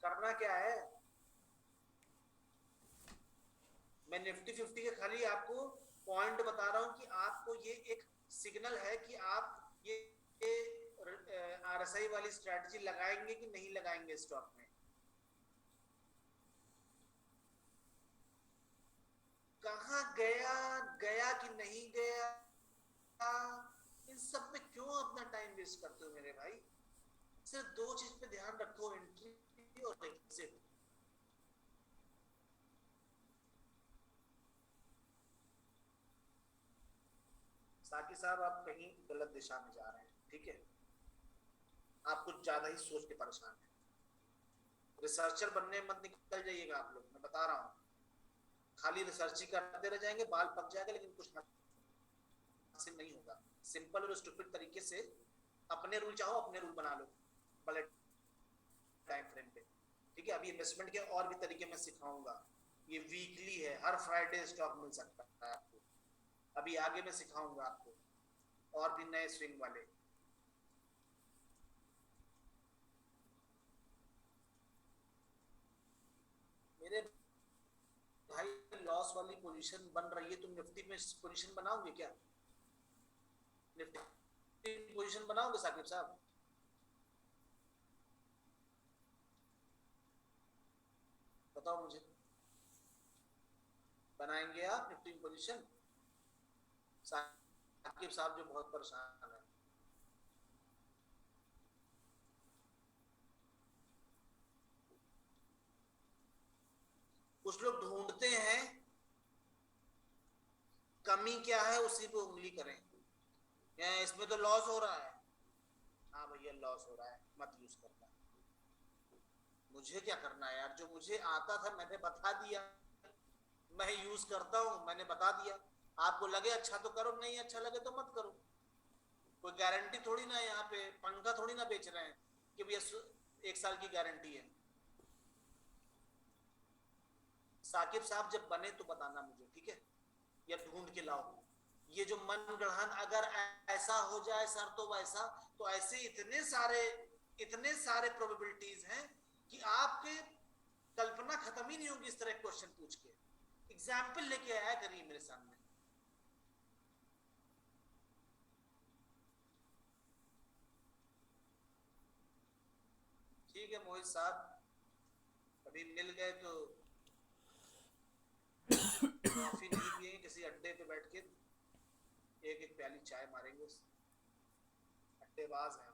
करना क्या है? मैं निफ्टी 50 के खाली आपको पॉइंट बता रहा हूं कि आपको ये एक सिग्नल है कि आप ये आरएसआई वाली स्ट्रेटजी लगाएंगे कि नहीं लगाएंगे स्टॉक में। कहां गया, गया कि नहीं गया, इन सब में क्यों अपना टाइम वेस्ट करते हो मेरे भाई? सिर्फ 2 चीज पे ध्यान रखो, एंट्री और एग्जिट। साकी साहब आप कहीं गलत दिशा में जा रहे हैं, ठीक है? आप कुछ ज्यादा ही सोच के परेशान हैं। रिसर्चर बनने मत निकल जाइएगा आप लोग, मैं बता रहा हूँ। खाली रिसर्च ही करते रह जाएंगे, बाल पक जाएगा लेकिन कुछ हासिल नहीं होगा। सिंपल और स्टूपिड तरीके से अपने रूल चाहो अपने रूल बना लो बड़े टाइम फ्रेम पे। ठीक है, अभी इन्वेस्टमेंट के और भी तरीके मैं सिखाऊंगा। ये वीकली है, हर फ्राइडे स्टॉक मिल सकता है आपको। अभी आगे मैं सिखाऊंगा आपको और भी नए स्विंग वाले। मेरे भाई लॉस वाली पोजीशन बन रही है, तुम निफ्टी में पोजीशन बनाओगे क्या? निफ्टी पोजीशन बनाओगे साकिब साहब? बताओ मुझे, बनाएंगे आप निफ्टी पोजीशन? साकिब साहब जो बहुत परेशान है। कुछ लोग ढूंढते हैं कमी क्या है उसी पे उंगली करें, या इसमें तो लॉस हो रहा है। हाँ भैया लॉस हो रहा है, मत यूज करना। मुझे क्या करना है यार, जो मुझे आता था मैंने बता दिया। मैं यूज करता हूँ, मैंने बता दिया। आपको लगे अच्छा तो करो, नहीं अच्छा लगे तो मत करो। कोई गारंटी थोड़ी ना है, यहाँ पे पंखा थोड़ी ना बेच रहे हैं कि भैया 1 साल की गारंटी है। साकिब साहब जब बने तो बताना मुझे, ठीक है? या ढूंढ के लाओ। ये जो मन गढ़ंत अगर ऐसा हो जाए सर तो वैसा, तो ऐसे इतने सारे प्रोबेबिलिटीज हैं कि आपके कल्पना खत्म ही नहीं होगी इस तरह क्वेश्चन पूछ के। एग्जाम्पल लेके आया करिए मेरे सामने। ठीक है मोहित साहब, कभी मिल गए तो कॉफी नहीं पियेंगे, किसी अड्डे पे बैठ के एक एक प्याली चाय मारेंगे। अड्डेबाज हैं,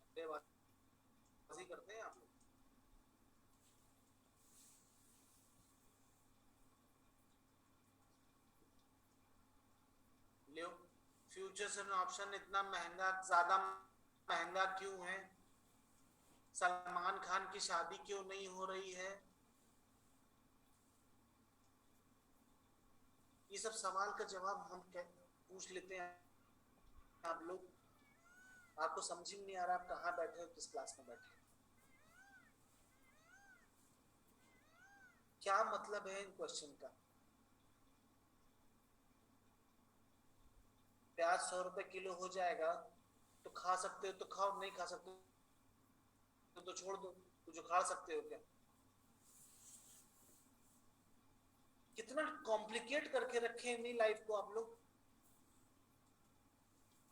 अड्डेबाजी करते हैं आप लोग। लियो, फ्यूचर्स एंड ऑप्शन इतना महंगा, ज्यादा महंगा क्यों है? सलमान खान की शादी क्यों नहीं हो रही है? ये सब सवाल का जवाब हम पूछ लेते हैं आप लोग। आपको समझ में नहीं आ रहा आप कहाँ बैठे हो, किस क्लास में बैठे हो? क्या मतलब है इन क्वेश्चन का? प्याज 100 रुपए किलो हो जाएगा तो खा सकते हो तो खाओ, नहीं खा सकते तो छोड़ दो। कुछ उखाड़ सकते हो क्या? कितना कॉम्प्लिकेट करके रखे हैं अपनी लाइफ को आप लोग।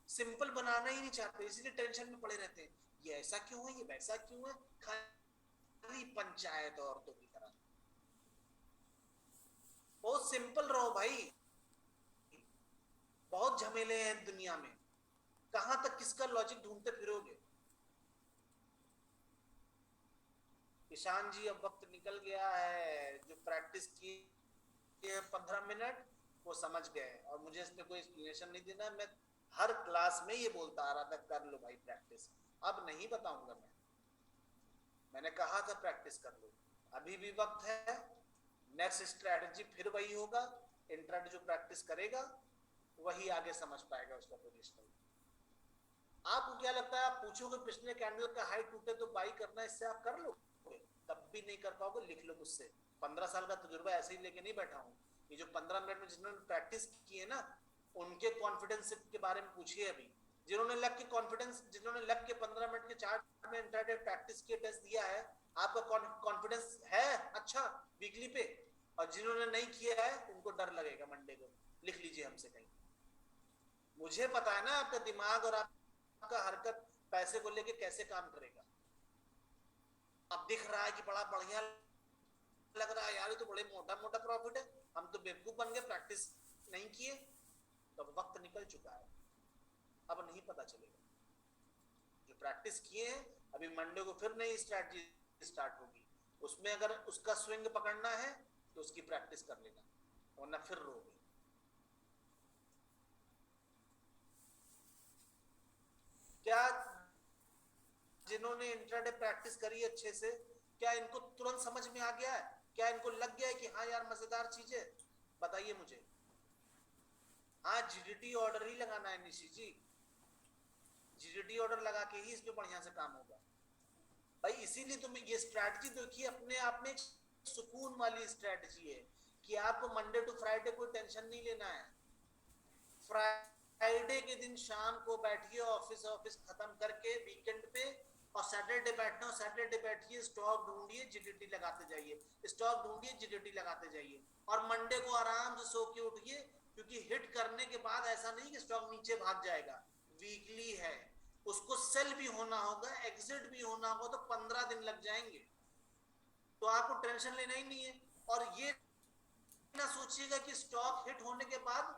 सिंपल बनाना ही नहीं चाहते, इसीलिए टेंशन में पड़े रहते हैं। ये ऐसा क्यों है, ये वैसा क्यों है, खाली पंचायत औरतों की तरह। बहुत सिंपल रहो भाई। बहुत झमेले हैं दुनिया में, कहां तक किसका लॉजिक ढूंढते फिरोगे? ईशान जी अब वक्त निकल गया है, जो प्रैक्टिस की है 15 मिनट वो समझ गए, और मुझे इसमें कोई एक्सप्लेनेशन नहीं देना। मैं हर क्लास में ये बोलता आ रहा था कर लो भाई प्रैक्टिस। अब नहीं बताऊंगा मैं, मैंने कहा था प्रैक्टिस कर लो। अभी भी वक्त है। नेक्स्ट स्ट्रैटेजी फिर वही होगा। इंट्राडे जो प्रैक्टिस करेगा वही आगे समझ पाएगा उसका पोजिशनल। आपको क्या लगता है, आप पूछोगे पिछले कैंडल का हाई टूटे तो बाई करना, इससे आप कर लोगे? तब भी नहीं कर पाओगे, लिख लो मुझसे। 15 साल का तजुर्बा ऐसे ही लेके नहीं बैठा हूँ। ये जो 15 मिनट में जिन्होंने प्रैक्टिस की है ना, उनके कॉन्फिडेंस के बारे में पूछिए अभी। जिन्होंने लग के 15 मिनट के चार्ट में इंट्राडे प्रैक्टिस किए, टेस्ट दिया है, आपका कॉन्फिडेंस है अच्छा वीकली पे? और जिन्होंने नहीं किया है उनको डर लगेगा मंडे को। लिख लीजिए हमसे कहीं। मुझे पता है ना आपका दिमाग और आपका हरकत पैसे को लेके कैसे काम करेगा। अब दिख रहा है कि बड़ा बढ़िया लग रहा है यार, ये तो बड़े मोटा मोटा प्रॉफिट है, हम तो बेवकूफ बन गए, प्रैक्टिस नहीं किए। तो अब वक्त निकल चुका है, अब नहीं पता चलेगा। जो प्रैक्टिस किए हैं, अभी मंडे को फिर नई स्ट्रैटेजी स्टार्ट होगी, उसमें अगर उसका स्विंग पकड़ना है तो उसकी प्रैक्टिस कर लेना, वरना फिर रोगे। क्या जिन्होंने इंट्राडे प्रैक्टिस करी अच्छे से, क्या इनको तुरंत समझ में आ गया है? क्या इनको लग गया है कि हाँ यार मजेदार चीज है? बताइए मुझे। हाँ, जीडीटी ऑर्डर ही लगाना है निशी जी, जीडीटी ऑर्डर लगा के ही इस पे बढ़िया से काम होगा भाई। इसीलिए तो ये स्ट्रैटेजी देखिए, अपने आप में एक सुकून वाली स्ट्रैटेजी है कि आपको मंडे टू फ्राइडे कोई टेंशन नहीं लेना है। फ्राइडे के दिन शाम को बैठिए, ऑफिस ऑफिस खत्म करके वीकेंड पे, और सैटरडे बैठना, सैटरडे बैठिए, स्टॉक ढूंढिए, जीडीटी लगाते जाइए, स्टॉक ढूंढिए, जीडीटी लगाते जाइए, और मंडे को आराम से सो के उठिए, क्योंकि हिट करने के बाद ऐसा नहीं कि स्टॉक नीचे भाग जाएगा। वीकली है, उसको सेल भी होना होगा, एग्जिट भी होना होगा, तो 15 दिन लग जाएंगे। तो आपको टेंशन लेना ही नहीं है। और ये ना सोचिएगा कि स्टॉक हिट होने के बाद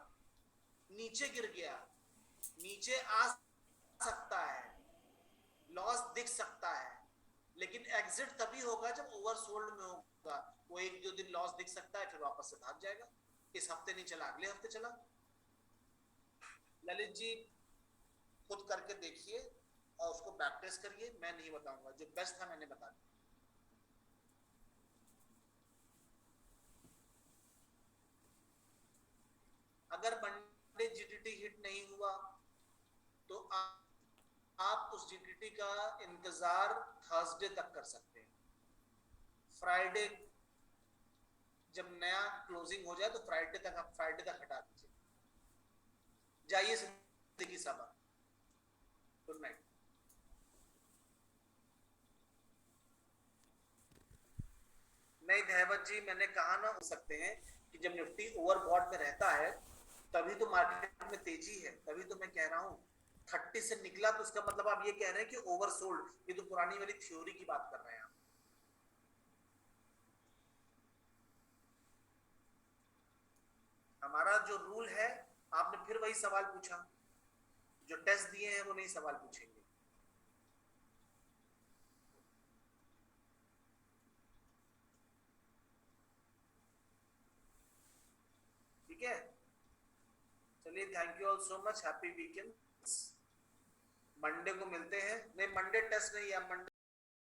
नीचे गिर गया, नीचे आ सकता है, लॉस दिख सकता है, लेकिन एग्जिट तभी होगा जब ओवरसोल्ड में होगा। वो एक दो दिन लॉस दिख सकता है, फिर वापस से भाग जाएगा। इस हफ्ते नहीं चला, अगले हफ्ते चला। ललित जी, खुद करके देखिए और उसको बैक टेस्ट करिए, मैं नहीं बताऊंगा, जो बेस्ट था मैंने बता दिया। अगर मंडे जीडीटी हिट नहीं हुआ तो आप उस जीडीटी का इंतजार थर्सडे तक कर सकते हैं। फ्राइडे जब नया क्लोजिंग हो जाए तो फ्राइडे तक, आप फ्राइडे तक हटा दीजिए। जाइए जिंदगी साहब, गुड नाइट। नहीं धैवत जी, मैंने कहा ना, हो सकते हैं कि जब निफ्टी ओवरबॉट में रहता है तभी तो मार्केट में तेजी है, तभी तो मैं कह रहा हूँ 30 से निकला, तो उसका मतलब आप ये कह रहे हैं कि ओवरसोल्ड। ये तो पुरानी वाली थ्योरी की बात कर रहे हैं आप। हमारा जो रूल है, आपने फिर वही सवाल पूछा, जो टेस्ट दिए हैं वो नहीं सवाल पूछेंगे। ठीक है, चलिए, thank you all so much, happy weekend. Monday को मिलते हैं। नहीं, मंडे टेस्ट नहीं है, मंडे